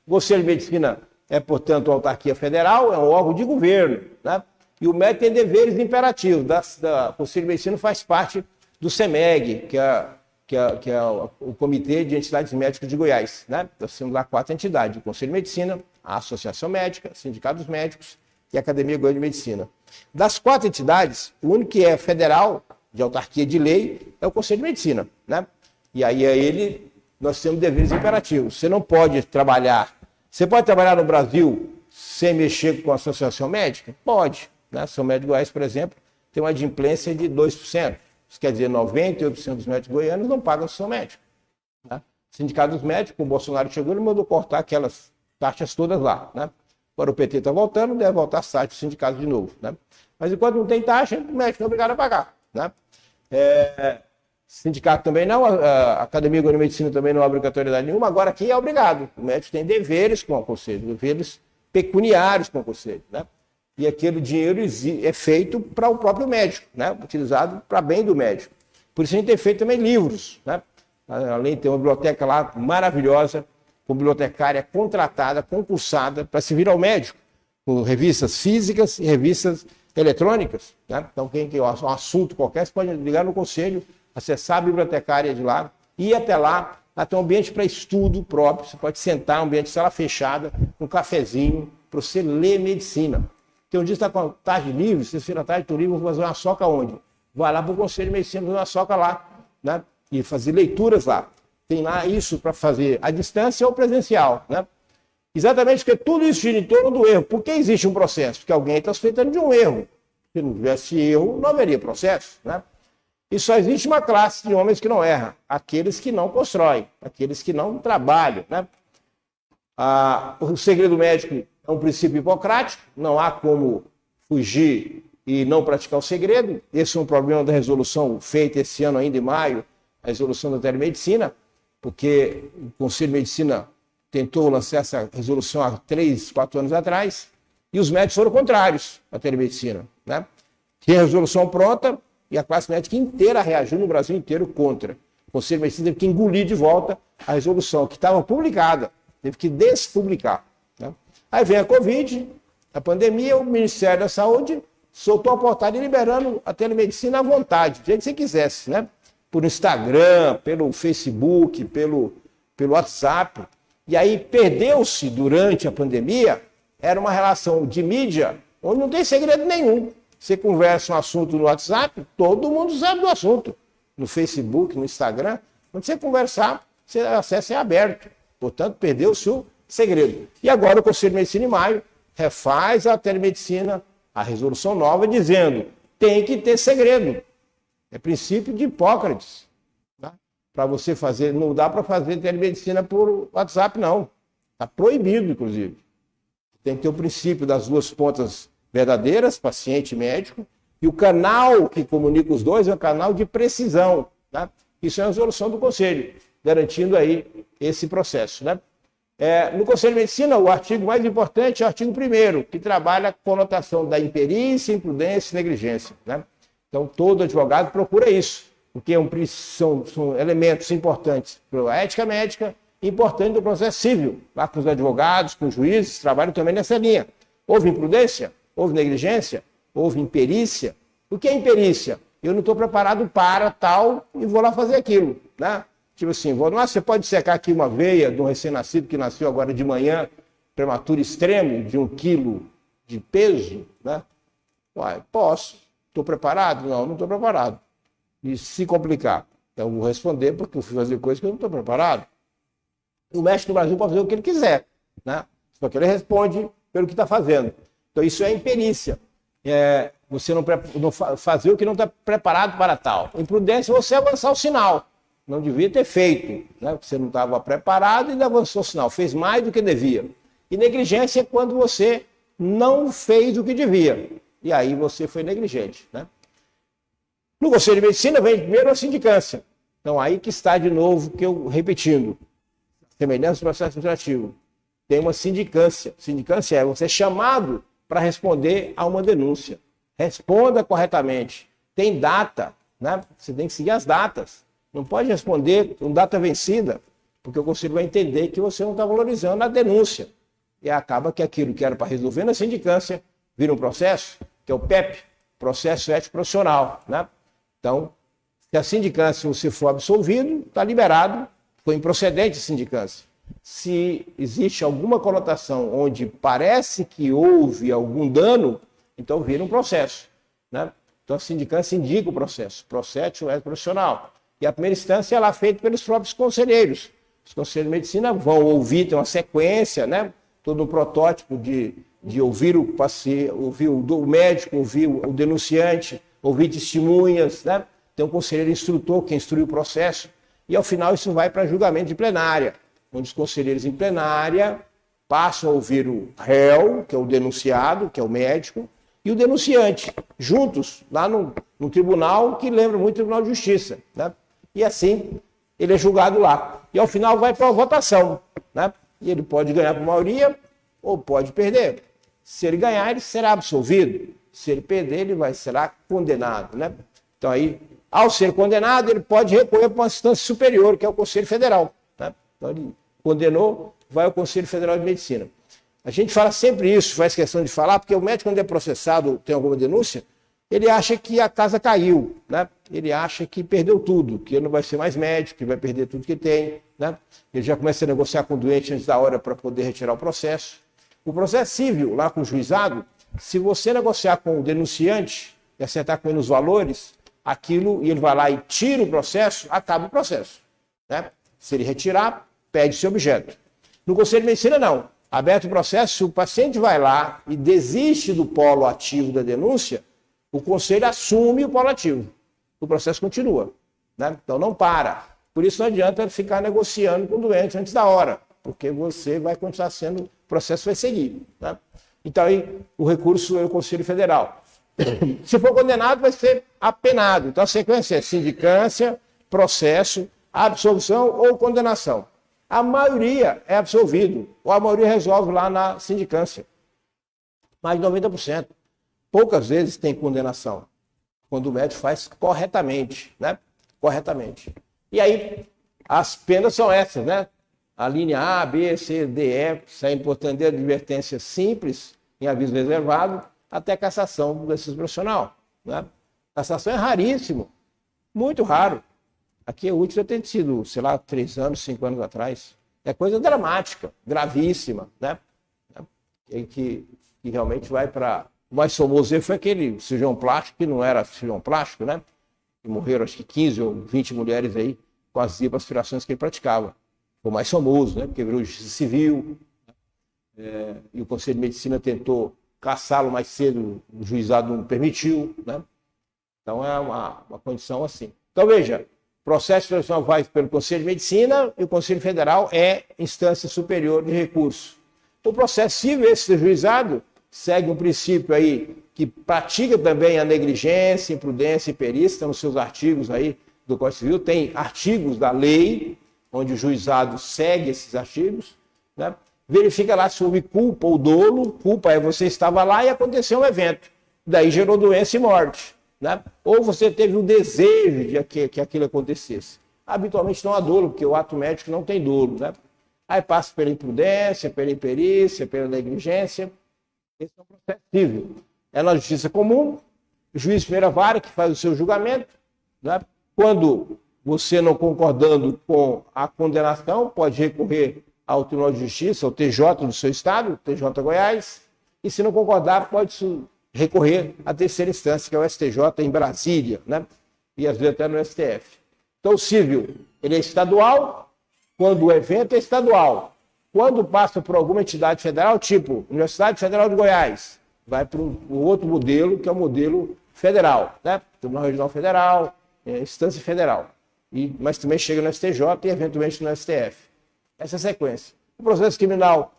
O Conselho de Medicina é, portanto, a autarquia federal, é um órgão de governo, né? E o médico tem deveres imperativos. O Conselho de Medicina faz parte do CEMEG, que é o Comitê de Entidades Médicas de Goiás. Né? Nós temos lá 4 entidades: o Conselho de Medicina, a Associação Médica, Sindicato dos Médicos e a Academia Goiana de Medicina. Das 4 entidades, o único que é federal, de autarquia de lei, é o Conselho de Medicina. Né? E aí nós temos deveres imperativos. Você não pode trabalhar. Você pode trabalhar no Brasil sem mexer com a associação médica? Pode. Né? A Associação Médica de Goiás, por exemplo, tem uma adimplência de 2%. Isso quer dizer, 98% dos médicos goianos não pagam a associação médica. Né? O Sindicato dos Médicos, o Bolsonaro chegou e mandou cortar aquelas taxas todas lá. Né? Agora o PT está voltando, deve voltar as taxas do sindicato de novo. Né? Mas enquanto não tem taxa, o médico é obrigado a pagar. Né? Sindicato também não, a Academia Goiana de Medicina também não há obrigatoriedade nenhuma, agora aqui é obrigado. O médico tem deveres com o conselho, deveres pecuniários com o conselho. Né? E aquele dinheiro é feito para o próprio médico, né? Utilizado para bem do médico. Por isso a gente tem feito também livros. Né? Além de ter uma biblioteca lá maravilhosa, com bibliotecária contratada, concursada para servir ao médico, com revistas físicas e revistas eletrônicas. Né? Então, quem tem um assunto qualquer, você pode ligar no conselho, acessar a bibliotecária de lá, ir até lá tem um ambiente para estudo próprio, você pode sentar, um ambiente de sala fechada, um cafezinho, para você ler medicina. Tem um dia que está com a tarde livre, sexta-feira à tarde, estou livre, vou fazer uma soca onde? Vai lá para o Conselho de Medicina, fazer uma soca lá, né? E fazer leituras lá. Tem lá isso para fazer à distância ou presencial. Né? Exatamente porque tudo isso gira em torno do erro. Por que existe um processo? Porque alguém está suspeitando de um erro. Se não tivesse erro, não haveria processo. Né? E só existe uma classe de homens que não erram: aqueles que não constroem, aqueles que não trabalham. Né? O segredo médico é um princípio hipocrático, não há como fugir e não praticar o segredo. Esse é um problema da resolução feita esse ano ainda em maio, a resolução da telemedicina, porque o Conselho de Medicina tentou lançar essa resolução há 3, 4 anos atrás, e os médicos foram contrários à telemedicina. Né? Tinha a resolução pronta e a classe médica inteira reagiu no Brasil inteiro contra. O Conselho de Medicina teve que engolir de volta a resolução que estava publicada, teve que despublicar. Né? Aí vem a Covid, a pandemia, o Ministério da Saúde soltou a portaria liberando a telemedicina à vontade, do jeito que você quisesse, né? Por Instagram, pelo Facebook, pelo WhatsApp. E aí perdeu-se durante a pandemia, era uma relação de mídia onde não tem segredo nenhum. Você conversa um assunto no WhatsApp, todo mundo sabe do assunto. No Facebook, no Instagram, quando você conversar, o acesso é aberto. Portanto, perdeu-se o segredo. E agora o Conselho de Medicina em maio refaz a telemedicina, a resolução nova, dizendo tem que ter segredo. É princípio de Hipócrates. Tá? Para você fazer, não dá para fazer telemedicina por WhatsApp, não. Está proibido, inclusive. Tem que ter o princípio das duas pontas verdadeiras, paciente e médico, e o canal que comunica os dois é um canal de precisão. Tá? Isso é a resolução do Conselho, garantindo aí esse processo. Né? No Conselho de Medicina, o artigo mais importante é o artigo 1º, que trabalha a conotação da imperícia, imprudência e negligência. Né? Então, todo advogado procura isso, porque são elementos importantes para a ética médica e importantes do processo civil. Lá com os advogados, com os juízes, trabalham também nessa linha. Houve imprudência? Houve negligência? Houve imperícia? O que é imperícia? Eu não estou preparado para tal e vou lá fazer aquilo. Né? Tipo assim, você pode secar aqui uma veia de um recém-nascido que nasceu agora de manhã, prematuro extremo, de 1 quilo de peso? Né? Uai, posso. Estou preparado? Não estou preparado. E se complicar? Então, eu vou responder porque eu fui fazer coisas que eu não estou preparado. O médico do Brasil pode fazer o que ele quiser. Né? Só que ele responde pelo que está fazendo. Então, isso é imperícia. Você não fazer o que não está preparado para tal. Imprudência é você avançar o sinal. Não devia ter feito. Né? Você não estava preparado e ainda avançou o sinal. Fez mais do que devia. E negligência é quando você não fez o que devia. E aí você foi negligente. Né? No Conselho de Medicina vem primeiro a sindicância. Então aí que está de novo, que eu repetindo. Semelhança do processo administrativo. Tem uma sindicância. Sindicância é você chamado para responder a uma denúncia. Responda corretamente. Tem data. Né? Você tem que seguir as datas. Não pode responder com data vencida, porque o Conselho vai entender que você não está valorizando a denúncia. E acaba que aquilo que era para resolver na sindicância vira um processo, que é o PEP, Processo Ético Profissional. Né? Então, se a sindicância você for absolvido, está liberado, foi improcedente a sindicância. Se existe alguma conotação onde parece que houve algum dano, então vira um processo. Né? Então a sindicância indica o processo ético profissional. E a primeira instância é lá feita pelos próprios conselheiros. Os conselheiros de medicina vão ouvir, tem uma sequência, né? Todo um protótipo de ouvir o paciente, ouvir o médico, ouvir o denunciante, ouvir testemunhas, né? Tem um conselheiro instrutor que instrui o processo. E ao final isso vai para julgamento de plenária, onde os conselheiros em plenária passam a ouvir o réu, que é o denunciado, que é o médico, e o denunciante, juntos, lá no tribunal, que lembra muito o Tribunal de Justiça. Né? E assim, ele é julgado lá. E ao final vai para a votação. Né? E ele pode ganhar por maioria ou pode perder. Se ele ganhar, ele será absolvido. Se ele perder, ele será condenado. Né? Então aí, ao ser condenado, ele pode recorrer para uma instância superior, que é o Conselho Federal. Né? Então ele condenou, vai ao Conselho Federal de Medicina. A gente fala sempre isso, faz questão de falar, porque o médico, quando é processado, tem alguma denúncia, ele acha que a casa caiu, né? Ele acha que perdeu tudo, que ele não vai ser mais médico, que vai perder tudo que tem, né? Ele já começa a negociar com o doente antes da hora para poder retirar o processo. O processo civil, lá com o juizado, se você negociar com o denunciante e acertar com ele os valores, aquilo, e ele vai lá e tira o processo, acaba o processo. Né? Se ele retirar, pede-se objeto. No Conselho de Medicina, não. Aberto o processo, se o paciente vai lá e desiste do polo ativo da denúncia, o Conselho assume o polo ativo. O processo continua. Né? Então não para. Por isso não adianta ficar negociando com o doente antes da hora, porque você vai continuar sendo, o processo vai seguir. Né? Então aí o recurso é o Conselho Federal. Se for condenado, vai ser apenado. Então a sequência é sindicância, processo, absolvição ou condenação. A maioria é absolvido, ou a maioria resolve lá na sindicância. Mais de 90%. Poucas vezes tem condenação, quando o médico faz corretamente, né? Corretamente. E aí, as penas são essas, né? A linha A, B, C, D, E, saindo por de advertência simples, em aviso reservado, até cassação do exercício profissional. Né? Cassação é raríssimo, muito raro. Aqui é útil ter sido, sei lá, 3 anos, 5 anos atrás. É coisa dramática, gravíssima, né? Que realmente vai para... O mais famoso foi aquele cirurgião plástico, que não era cirurgião plástico, né? Que morreram, acho que 15 ou 20 mulheres aí com as aspirações que ele praticava. Foi o mais famoso, né? Porque virou justiça civil. E o Conselho de Medicina tentou caçá-lo mais cedo, o juizado não permitiu, né? Então é uma condição assim. Então veja, o processo profissional vai pelo Conselho de Medicina e o Conselho Federal é instância superior de recurso. O processo civil, esse juizado, segue um princípio aí que pratica também a negligência, imprudência e perícia, estão nos seus artigos aí do Código Civil, tem artigos da lei, onde o juizado segue esses artigos, né? Verifica lá se houve culpa ou dolo. Culpa é você estava lá e aconteceu um evento, daí gerou doença e morte, né? Ou você teve o desejo de que aquilo acontecesse. Habitualmente não há dolo, porque o ato médico não tem dolo, né? Aí passa pela imprudência, pela imperícia, pela negligência. Esse é um processo civil. É na justiça comum, o juiz de primeira vara que faz o seu julgamento, né? Quando você não concordando com a condenação, pode recorrer ao Tribunal de Justiça, ao TJ do seu estado, TJ Goiás, e se não concordar, pode recorrer à terceira instância, que é o STJ em Brasília, né? E às vezes até no STF. Então o civil, ele é estadual, quando o evento é estadual. Quando passa por alguma entidade federal, tipo Universidade Federal de Goiás, vai para um outro modelo, que é o modelo federal, né? Tribunal Regional Federal, instância federal. Mas também chega no STJ e eventualmente no STF. Essa é a sequência. O processo criminal,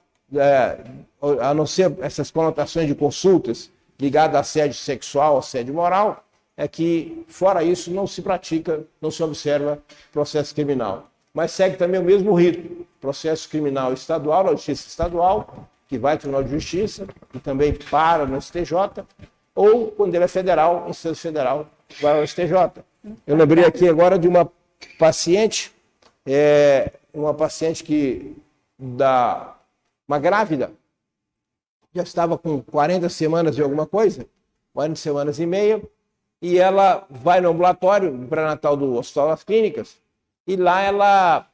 a não ser essas conotações de consultas ligadas a assédio sexual, assédio moral, é que, fora isso, não se pratica, não se observa processo criminal. Mas segue também o mesmo rito. Processo criminal estadual, na Justiça Estadual, que vai ao Tribunal de Justiça, e também para no STJ, ou, quando ele é federal, instância federal, vai ao STJ. Eu lembrei aqui agora de uma paciente, uma grávida, já estava com 40 semanas e alguma coisa, 40 semanas e meia, e ela vai no ambulatório pré-natal do Hospital das Clínicas, e lá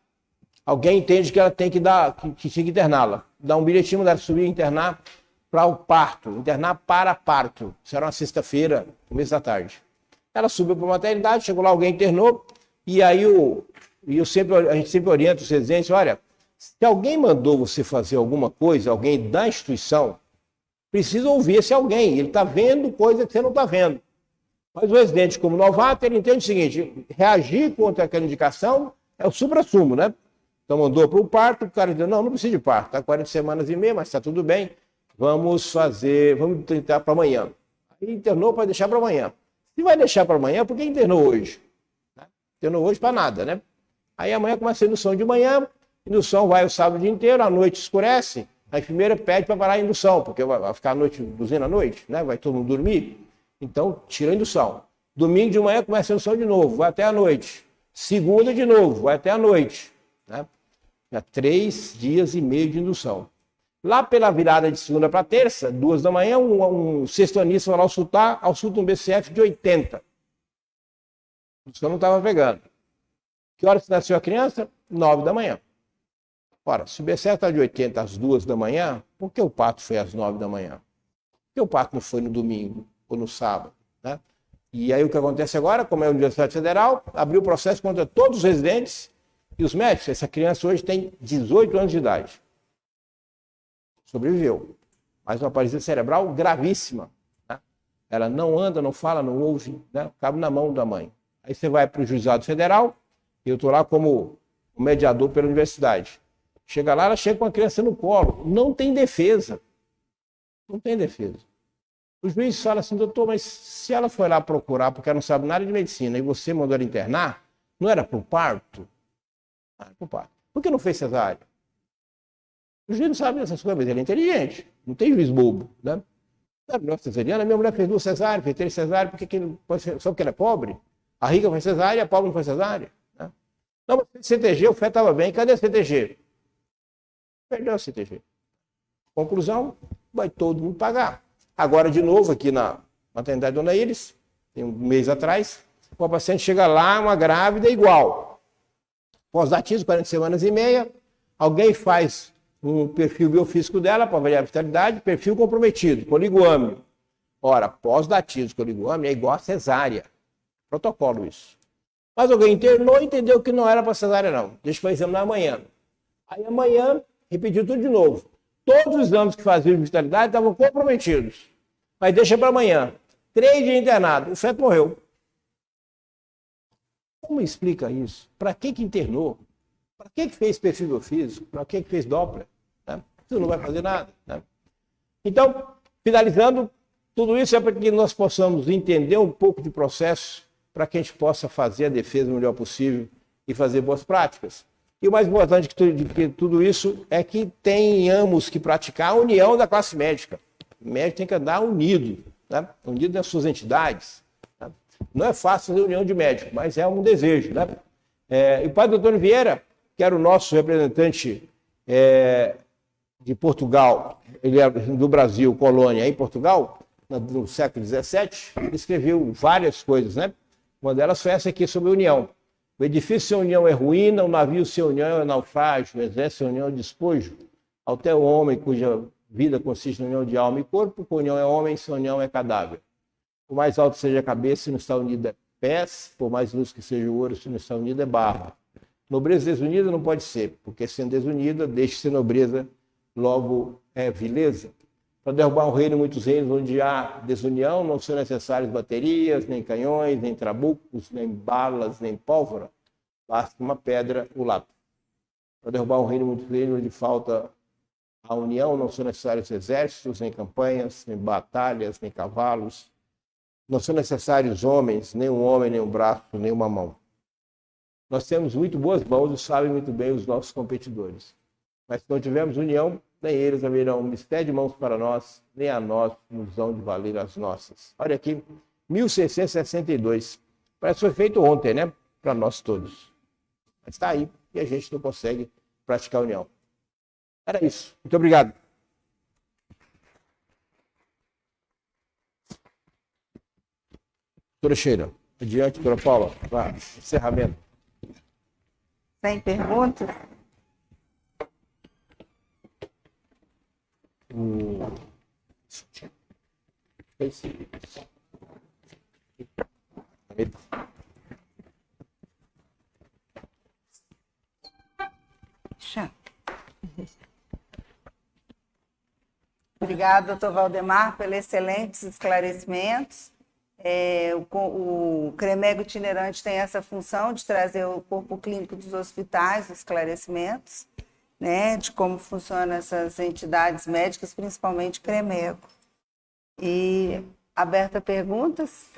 alguém entende que ela tem que tinha que interná-la, dá um bilhetinho dela subir e internar para o parto, internar para parto. Isso era uma sexta-feira, começo da tarde. Ela subiu para a maternidade, chegou lá, alguém internou, e aí a gente sempre orienta os residentes, olha, se alguém mandou você fazer alguma coisa, alguém da instituição, precisa ouvir esse alguém. Ele está vendo coisa que você não está vendo. Mas o residente, como novato, ele entende o seguinte, reagir contra aquela indicação é o supra-sumo, né? Então mandou para o parto, o cara disse, não precisa de parto, está 40 semanas e meia, mas está tudo bem, vamos tentar para amanhã. Aí internou para deixar para amanhã. Se vai deixar para amanhã, por que internou hoje? Internou hoje para nada, né? Aí amanhã começa a indução de manhã, indução vai o sábado o dia inteiro, à noite escurece, a enfermeira pede para parar a indução, porque vai ficar a noite, induzindo à noite, né? Vai todo mundo dormir. Então, tira a indução. Domingo de manhã começa a indução de novo, vai até a noite. Segunda de novo, vai até a noite. Né? 3 dias e meio de indução. Lá pela virada de segunda para terça, 2 da manhã, um sextonista vai lá ausculta um BCF de 80. A indução não estava pegando. Que hora que nasceu a criança? 9 da manhã. Ora, se o BCF está de 80 às 2 da manhã, por que o parto foi às 9 da manhã? Por que o parto não foi no domingo ou no sábado? Né? E aí o que acontece agora, como é a Universidade Federal, abriu o processo contra todos os residentes e os médicos. Essa criança hoje tem 18 anos de idade. Sobreviveu. Mas uma paralisia cerebral gravíssima. Né? Ela não anda, não fala, não ouve, né? Cabe na mão da mãe. Aí você vai para o Juizado Federal, eu estou lá como mediador pela universidade. Chega lá, ela chega com a criança no colo. Não tem defesa. Não tem defesa. O juiz fala assim, doutor, mas se ela foi lá procurar porque ela não sabe nada de medicina e você mandou ela internar, não era para o parto? Não era para o parto. Por que não fez cesárea? O juiz não sabe dessas coisas, mas ele é inteligente. Não tem juiz bobo, né? Nossa, cesariana, minha mulher fez 2 cesáreas, fez 3 cesáreas, só porque ela é pobre? A rica faz cesárea, a pobre não faz cesárea. Né? Não, mas CTG, o feto estava bem. Cadê a CTG? Perdeu a CTG. Conclusão, vai todo mundo pagar. Agora, de novo, aqui na maternidade Dona Iris, tem um mês atrás, uma paciente chega lá, uma grávida igual. Pós-datismo, 40 semanas e meia, alguém faz um perfil biofísico dela para avaliar a vitalidade, perfil comprometido, coligômio. Ora, pós-datismo, coligômio é igual a cesárea. Protocolo isso. Mas alguém internou e entendeu que não era para cesárea, não. Deixa para examinar amanhã. Aí amanhã, repetiu tudo de novo. Todos os exames que faziam de vitalidade estavam comprometidos. Mas deixa para amanhã. 3 dias internado, o feto morreu. Como explica isso? Para que internou? Para que fez perfil biofísico? Para que fez Doppler? Né? Isso não vai fazer nada. Né? Então, finalizando, tudo isso é para que nós possamos entender um pouco de processo, para que a gente possa fazer a defesa o melhor possível e fazer boas práticas. E o mais importante de que tudo isso é que tenhamos que praticar a união da classe médica. O médico tem que andar unido, né? Unido nas suas entidades. Né? Não é fácil fazer união de médico, mas é um desejo. Né? E o padre Antônio Vieira, que era o nosso representante de Portugal, ele é do Brasil, colônia em Portugal, no século XVII, ele escreveu várias coisas, né? Uma delas foi essa aqui sobre a união. O edifício sem união é ruína, o navio sem união é naufrágio, o exército sem união é despojo. Até o homem cuja vida consiste na união de alma e corpo, com união é homem, sem união é cadáver. Por mais alto seja a cabeça, se não está unida é pés, por mais luz que seja o ouro, se não está unida é barro. Nobreza desunida não pode ser, porque sendo desunida, deixa de ser nobreza, logo é vileza. Para derrubar um reino, muitos reinos onde há desunião, não são necessárias baterias, nem canhões, nem trabucos, nem balas, nem pólvora. Basta uma pedra, o lápis. Para derrubar um reino, muitos reinos onde falta a união, não são necessários exércitos, nem campanhas, nem batalhas, nem cavalos. Não são necessários homens, nem um homem, nem um braço, nem uma mão. Nós temos muito boas mãos e sabem muito bem os nossos competidores. Mas se não tivermos união, nem eles haverão mistério de mãos para nós, nem a nós nos hão de valer as nossas. Olha aqui, 1662. Parece que foi feito ontem, né? Para nós todos. Mas está aí e a gente não consegue praticar a união. Era isso. Muito obrigado. Doutora Sheila, adiante, doutora Paula. Vá, encerramento. Sem perguntas? Obrigada, doutor Valdemar, pelos excelentes esclarecimentos. O CREMEG itinerante tem essa função de trazer o corpo clínico dos hospitais, os esclarecimentos, né, de como funcionam essas entidades médicas, principalmente CREMEG. E aberta a perguntas?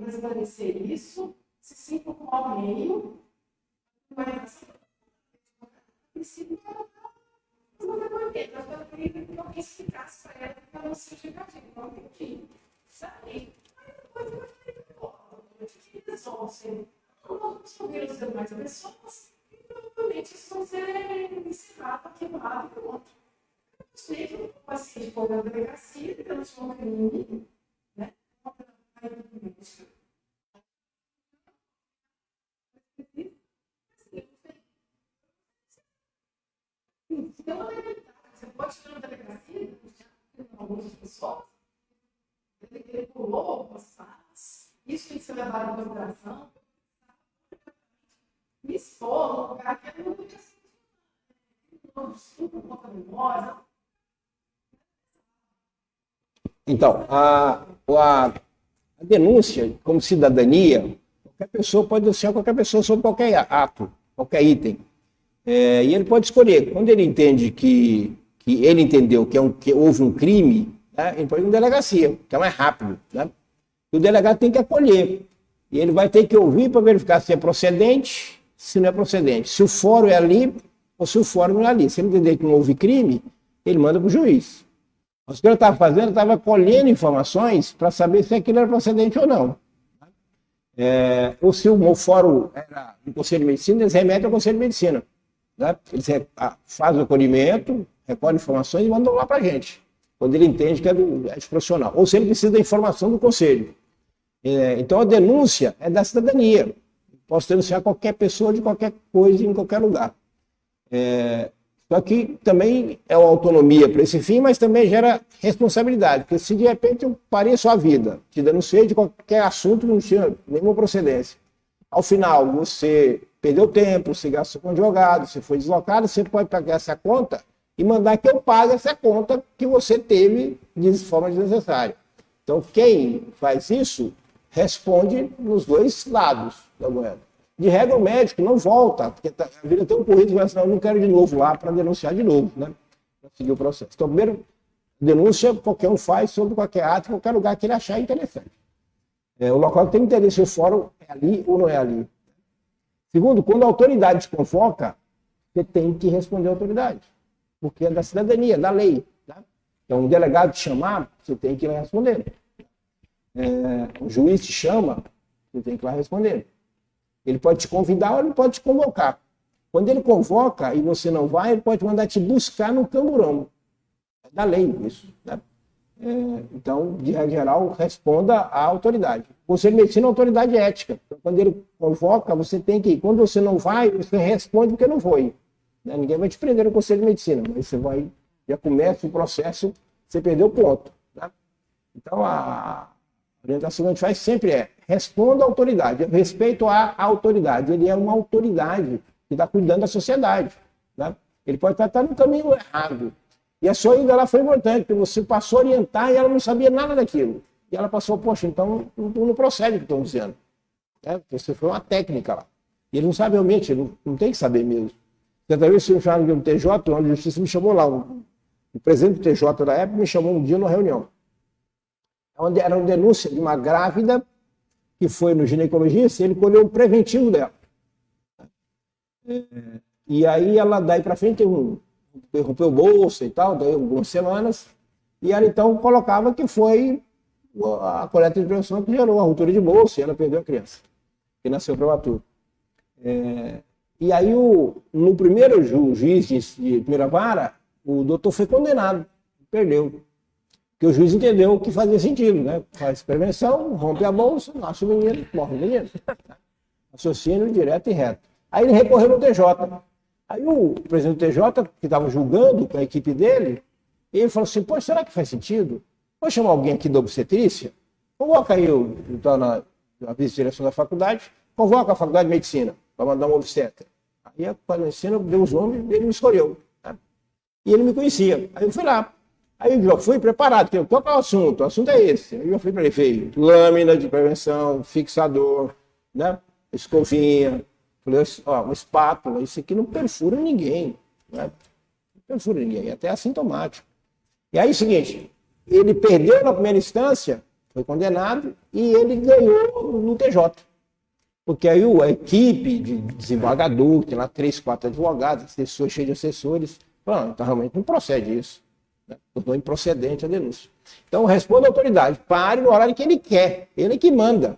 Esclarecer isso, se sinto com o meio, mas princípio eu queria que alguém explicasse para ela que ela não seja negativa, não tem que saber. Mas depois eu falei, que resolve. Não vamos ouvir os demais pessoas, e provavelmente isso vai ser ensinado, quebrado e pronto. Se o paciente for na delegacia, denunciou um crime, né? se tem uma legalidade, você pode ir na delegacia, com algumas pessoas, ele pulou, isso tem que ser levado em consideração. Me expor no lugar que eu não tinha sentido. Desculpa, conta memória. Então, a denúncia, como cidadania, qualquer pessoa pode denunciar qualquer pessoa sobre qualquer ato, qualquer item. E ele pode escolher. Quando ele entende que ele entendeu que houve um crime, né, ele pode ir na delegacia, que é mais rápido. Né? E o delegado tem que acolher. E ele vai ter que ouvir para verificar se é procedente, se não é procedente. Se o fórum é ali ou se o fórum não é ali. Se ele entender que não houve crime, ele manda para o juiz. O que ele estava fazendo, estava colhendo informações para saber se aquilo era procedente ou não. Ou se o fórum era do Conselho de Medicina, eles remetem ao Conselho de Medicina. Né? Eles fazem o acolhimento, recolhem informações e mandam lá para a gente, quando ele entende que é de profissional. Ou se ele precisa da informação do Conselho. Então a denúncia é da cidadania. Posso denunciar qualquer pessoa de qualquer coisa em qualquer lugar. Só que também é uma autonomia para esse fim, mas também gera responsabilidade. Porque se de repente eu parei a sua vida, te denunciei de qualquer assunto que não tinha nenhuma procedência. Ao final, você perdeu tempo, você gastou com advogado, você foi deslocado, você pode pegar essa conta e mandar que eu pague essa conta que você teve de forma desnecessária. Então, quem faz isso responde nos dois lados da moeda. De regra, o médico não volta, porque a vida tem um corrido, mas eu não quero ir de novo lá para denunciar de novo, né? Para seguir o processo. Então, primeiro, denúncia qualquer um faz sobre qualquer ato, em qualquer lugar que ele achar interessante. O local tem que entender se o fórum é ali ou não é ali. Segundo, quando a autoridade te convoca, você tem que responder à autoridade, porque é da cidadania, da lei. Tá? Então, um delegado te chamar, você tem que ir lá responder. O juiz te chama, você tem que ir lá responder. Ele pode te convidar ou ele pode te convocar. Quando ele convoca e você não vai, ele pode mandar te buscar no camburão. É da lei isso. Né? Então, de regra geral, responda à autoridade. O Conselho de Medicina é uma autoridade ética. Então, quando ele convoca, você tem que ir. Quando você não vai, você responde porque não foi. Né? Ninguém vai te prender no Conselho de Medicina, mas você vai, já começa o processo, você perdeu o ponto. Né? Então, a orientação que a gente faz sempre é: responda à autoridade, respeito à autoridade. Ele é uma autoridade que está cuidando da sociedade. Né? Ele pode estar no caminho errado. E a sua ida lá foi importante, porque você passou a orientar e ela não sabia nada daquilo. E ela passou, poxa, então não procede o que estão dizendo. Você foi uma técnica lá. E ele não sabe realmente, ele não tem que saber mesmo. Certa vez, me chamaram de um TJ, o Tribunal de Justiça me chamou lá. O presidente do TJ da época me chamou um dia numa reunião. Onde era uma denúncia de uma grávida que foi no ginecologista e ele colheu o preventivo dela. E aí ela, daí para frente, rompeu bolsa e tal, daí algumas semanas, e ela então colocava que foi a coleta de prevenção que gerou a ruptura de bolsa e ela perdeu a criança, que nasceu prematuro. E aí, no primeiro juiz de primeira vara, o doutor foi condenado, perdeu. Porque o juiz entendeu que fazia sentido, né? Faz prevenção, rompe a bolsa, nasce o menino, morre o menino. Raciocínio direto e reto. Aí ele recorreu no TJ. Aí o presidente do TJ, que estava julgando com a equipe dele, ele falou assim: pô, será que faz sentido? Vou chamar alguém aqui da obstetrícia, convoca aí na vice-direção da faculdade, convoca a faculdade de medicina para mandar um obstetra. Aí a faculdade de medicina deu os nomes e ele me escolheu. Né? E ele me conhecia. Aí eu fui lá. Aí eu já fui preparado, porque qual é o assunto? O assunto é esse. Aí eu fui para ele, veio lâmina de prevenção, fixador, né? Escovinha, falei, ó, uma espátula, isso aqui não perfura ninguém. Né? Não perfura ninguém, é até assintomático. E aí, é o seguinte, ele perdeu na primeira instância, foi condenado, e ele ganhou no TJ. Porque aí a equipe de desembargador, tem lá 3, 4 advogados, assessores, cheio de assessores, falaram, então realmente não procede isso. Né? Tornou improcedente a denúncia. Então, responda à autoridade, pare no horário que ele quer, ele que manda.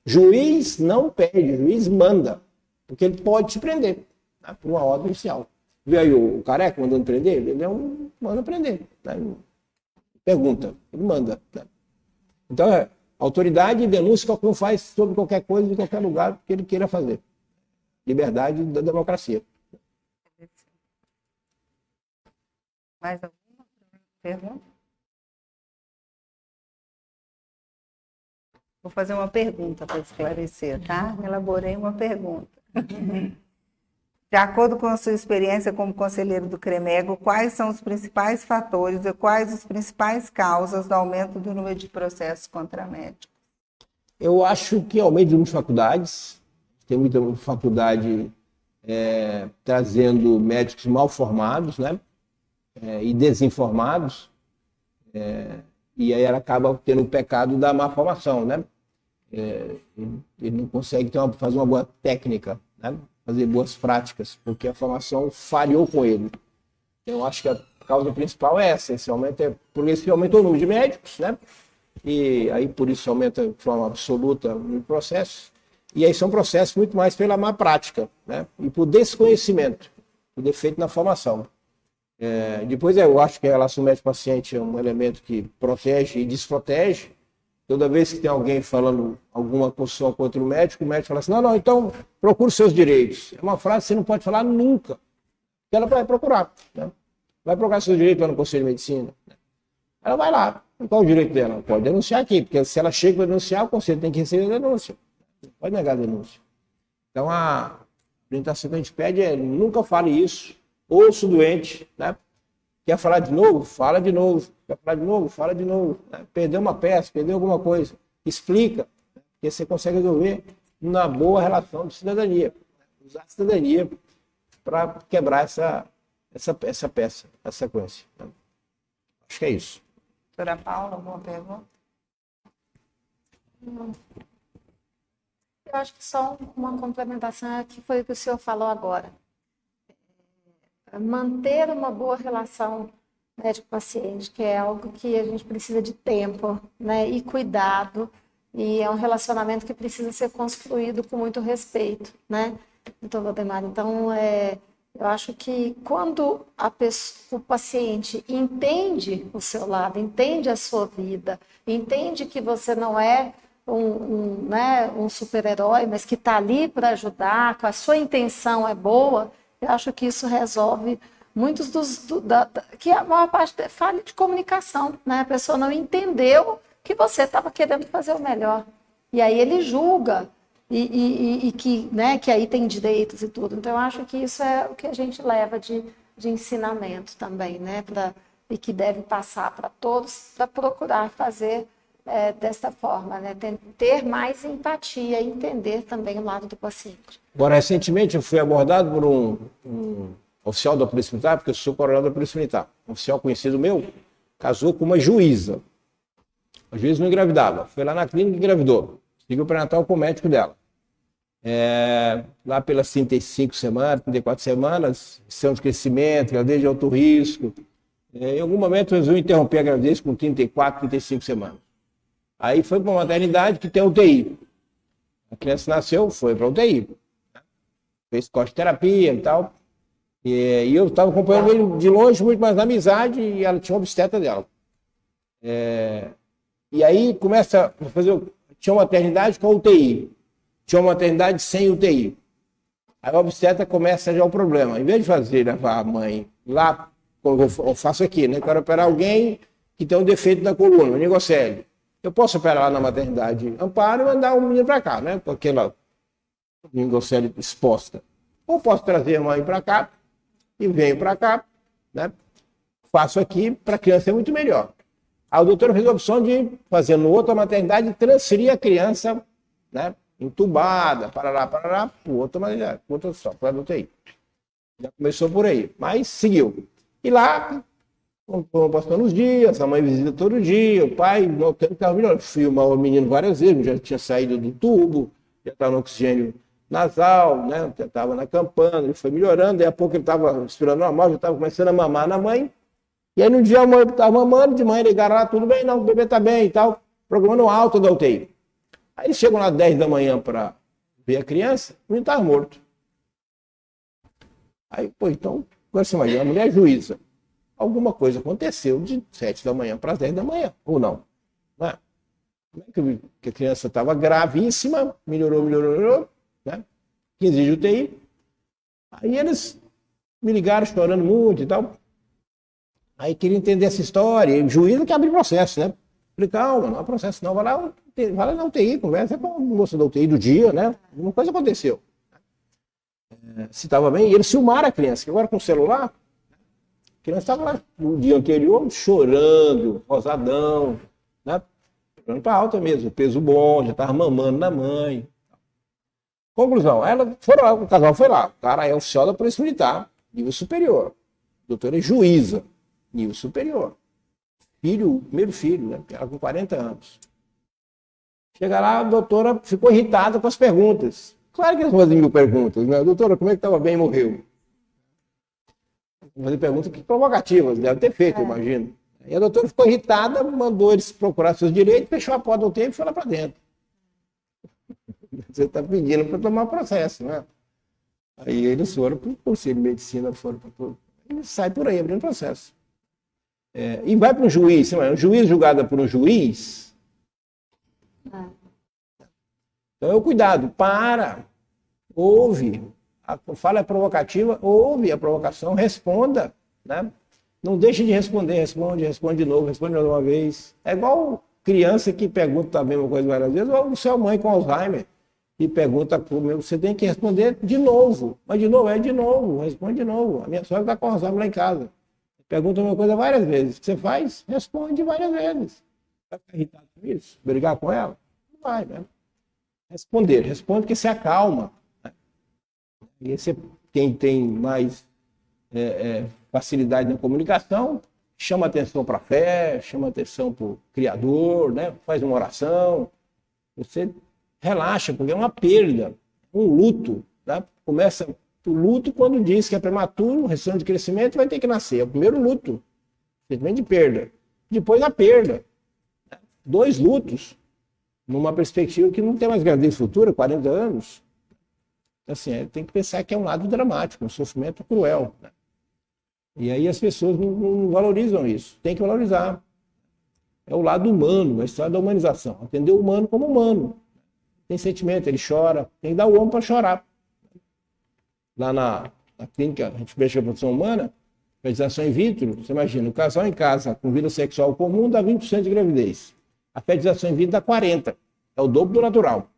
Juiz não pede, juiz manda, porque ele pode te prender, né? Por uma ordem judicial. Viu aí o careca mandando prender? Ele manda prender. Né? Pergunta, ele manda. Né? Então, autoridade e denúncia qualquer um faz sobre qualquer coisa, em qualquer lugar que ele queira fazer. Liberdade da democracia. Mais alguma pergunta? Vou fazer uma pergunta para esclarecer, tá? Elaborei uma pergunta. De acordo com a sua experiência como conselheiro do CREMEGO, quais são os principais fatores e quais as principais causas do aumento do número de processos contra médicos? Eu acho que aumento de número de faculdades, tem muita faculdade trazendo médicos mal formados, né? E desinformados, e aí ela acaba tendo o pecado da má formação, né? Ele não consegue fazer uma boa técnica, né? Fazer boas práticas, porque a formação falhou com ele. Eu acho que a causa principal é essa, por esse aumento o número de médicos, né? E aí por isso aumenta de forma absoluta o processo, e aí são processos muito mais pela má prática, né? E por desconhecimento, por defeito na formação. Depois eu acho que a relação médico-paciente é um elemento que protege e desprotege. Toda vez que tem alguém falando alguma posição contra o médico fala assim, não, então procure os seus direitos. É uma frase que você não pode falar nunca. Ela vai procurar, né? Vai procurar seus direitos lá no Conselho de Medicina. Ela vai lá. Qual o direito dela? Pode denunciar aqui, porque se ela chega para denunciar, o Conselho tem que receber a denúncia. Não pode negar a denúncia. Então a orientação que a gente pede é nunca fale isso. Ouça o doente, né? Quer falar de novo? Fala de novo. Quer falar de novo? Fala de novo. Né? Perdeu uma peça, perdeu alguma coisa. Explica, né? Porque você consegue resolver uma boa relação de cidadania. Usar a cidadania para quebrar essa peça, essa sequência. Né? Acho que é isso. Doutora Paula, alguma pergunta? Eu acho que só uma complementação que foi o que o senhor falou agora. Manter uma boa relação médico-paciente, que é algo que a gente precisa de tempo, né, e cuidado, e é um relacionamento que precisa ser construído com muito respeito, né, doutor Valdemar. Então, eu acho que quando o paciente entende o seu lado, entende a sua vida, entende que você não é um super-herói, mas que está ali para ajudar, que a sua intenção é boa, eu acho que isso resolve muitos que a maior parte é falha de comunicação, né? A pessoa não entendeu que você estava querendo fazer o melhor. E aí ele julga, que aí tem direitos e tudo. Então, eu acho que isso é o que a gente leva de ensinamento também, né? E que deve passar para todos, para procurar fazer desta forma, né? Ter mais empatia e entender também o lado do paciente. Agora, recentemente eu fui abordado por um oficial da Polícia Militar, porque eu sou coronel da Polícia Militar. Um oficial conhecido meu casou com uma juíza. A juíza não engravidava. Foi lá na clínica e engravidou. Seguiu o pré-natal com o médico dela. Lá pelas 35 semanas, 34 semanas, questão de crescimento, gravidez de alto risco. Em algum momento resolveu interromper a gravidez com 34, 35 semanas. Aí foi para uma maternidade que tem UTI. A criança nasceu, foi para UTI. Fez corte-terapia e tal. E eu estava acompanhando ele de longe, muito mais na amizade, e ela tinha uma obstetra dela. E aí começa a fazer. Tinha uma maternidade com UTI. Tinha uma maternidade sem UTI. Aí a obstetra começa já o problema. Em vez de levar a mãe lá, como eu faço aqui, né? Quero operar alguém que tem um defeito da coluna, um meningocele. Eu posso operar lá na maternidade Amparo e mandar o menino para cá, né? Com aquela meningocele exposta. Ou posso trazer a mãe para cá e venho para cá, né? Faço aqui para a criança ser muito melhor. Aí o doutor fez a opção de fazer no outra maternidade e transferir a criança, né? Entubada, para outra maternidade, outra opção, para a UTI. Já começou por aí, mas seguiu. E lá, foram passando os dias, a mãe visita todo dia, o pai notando que estava melhor. Filmar o menino várias vezes, já tinha saído do tubo, já estava no oxigênio nasal, né? Já estava na campana, ele foi melhorando, daí a pouco ele estava respirando normal, já estava começando a mamar na mãe. E aí no dia a mãe estava mamando, de manhã ligaram lá, tudo bem, não, o bebê está bem e tal, programando alta da UTI. Aí eles chegam lá às 10 da manhã para ver a criança, o menino estava morto. Aí, então, agora você imagina, a mulher é juíza. Alguma coisa aconteceu de 7 da manhã para as 10 da manhã, ou não? Não é? Que a criança estava gravíssima, melhorou, né? 15 dias de UTI. Aí eles me ligaram chorando muito e tal. Aí queria entender essa história, e o juiz que abre processo, né? Falei, calma, não há processo não, vai lá na UTI, conversa com a moça da UTI do dia, né? Alguma coisa aconteceu. Se estava bem, e eles filmaram a criança, que agora com o celular, a criança estava lá no dia anterior chorando, rosadão, né? Chorando para alta mesmo, peso bom, já estava mamando na mãe. Conclusão, o casal foi lá, o cara é oficial da Polícia Militar, nível superior. A doutora é juíza, nível superior. Primeiro filho, né? Ela com 40 anos. Chega lá, a doutora ficou irritada com as perguntas. Claro que eles fazem 1000 perguntas, né? Doutora, como é que estava bem e morreu? Fazer perguntas que provocativas, deve ter feito, eu imagino. E a doutora ficou irritada, mandou eles procurar seus direitos, fechou a porta do UTI e foi lá para dentro. Você está pedindo para tomar processo, né? Aí eles foram para o Conselho de Medicina, foram para tudo. Ele sai por aí abrindo processo. E vai para um juiz, um juiz julgado por um juiz. Então é o cuidado, ouve. A fala é provocativa, ouve a provocação, responda, né? Não deixe de responder, responde de novo, responde mais uma vez. É igual criança que pergunta a mesma coisa várias vezes, ou sua mãe com Alzheimer, que pergunta como você tem que responder de novo. Mas de novo, responde de novo. A minha sogra está com Alzheimer lá em casa. Pergunta a mesma coisa várias vezes. O que você faz? Responde várias vezes. Vai ficar irritado com isso? Brigar com ela? Não vai, né? Responde porque se acalma. E esse, quem tem mais facilidade na comunicação, chama atenção para a fé, chama atenção para o Criador, né? Faz uma oração. Você relaxa, porque é uma perda, um luto. Tá? Começa o luto quando diz que é prematuro, restrição de crescimento, vai ter que nascer. É o primeiro luto, sentimento de perda. Depois a perda. 2 lutos, numa perspectiva que não tem mais gravidez futura, 40 anos. Assim, tem que pensar que é um lado dramático, um sofrimento cruel. Né? E aí as pessoas não valorizam isso. Tem que valorizar. É o lado humano, a história da humanização. Atender o humano como humano. Tem sentimento, ele chora, tem que dar o ombro para chorar. Lá na clínica, a gente mexe com a produção humana, fertilização in vitro, você imagina, o casal em casa com vida sexual comum dá 20% de gravidez. A fertilização in vitro dá 40%. É o dobro do natural.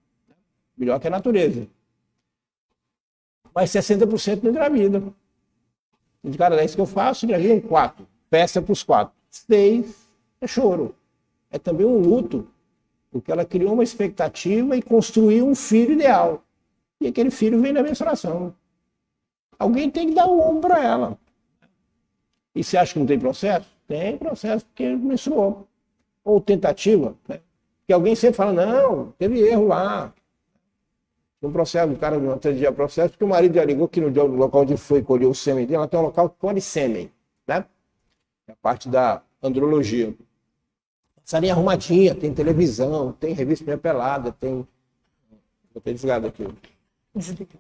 Melhor que a natureza. Mas 60% não engravida. De cada 10 que eu faço, engravidam 4. Peça para os 4. 6 é choro. É também um luto. Porque ela criou uma expectativa e construiu um filho ideal. E aquele filho vem na menstruação. Alguém tem que dar o ombro para ela. E você acha que não tem processo? Tem processo, porque menstruou. Ou tentativa. Né? Porque alguém sempre fala, não, teve erro lá. No processo, o cara não atendia processo, porque o marido já ligou que no local onde foi colher o sêmen dele, ela tem um local que colhe sêmen. Né? É a parte da andrologia. Salinha arrumadinha, tem televisão, tem revista Minha Pelada, tem... Vou ter desligado aqui. Desliga.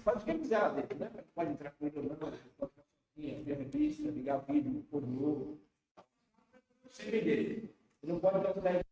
Faz o que quiser lá dentro, né? Pode entrar com ele, pode ver revista, ligar o vídeo, pôr novo. Sem vender. Não pode dar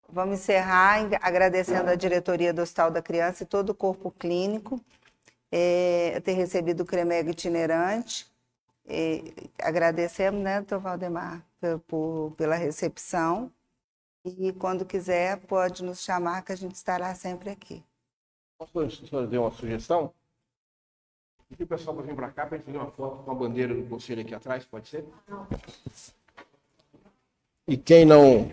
Vamos encerrar agradecendo a diretoria do Hospital da Criança e todo o corpo clínico, ter recebido o CREMEG itinerante. Agradecemos, né, doutor Valdemar, pela recepção. E quando quiser, pode nos chamar, que a gente estará sempre aqui. Posso fazer uma sugestão? Pedir o pessoal para vir para cá para a gente fazer uma foto com a bandeira do conselho aqui atrás, pode ser? E quem não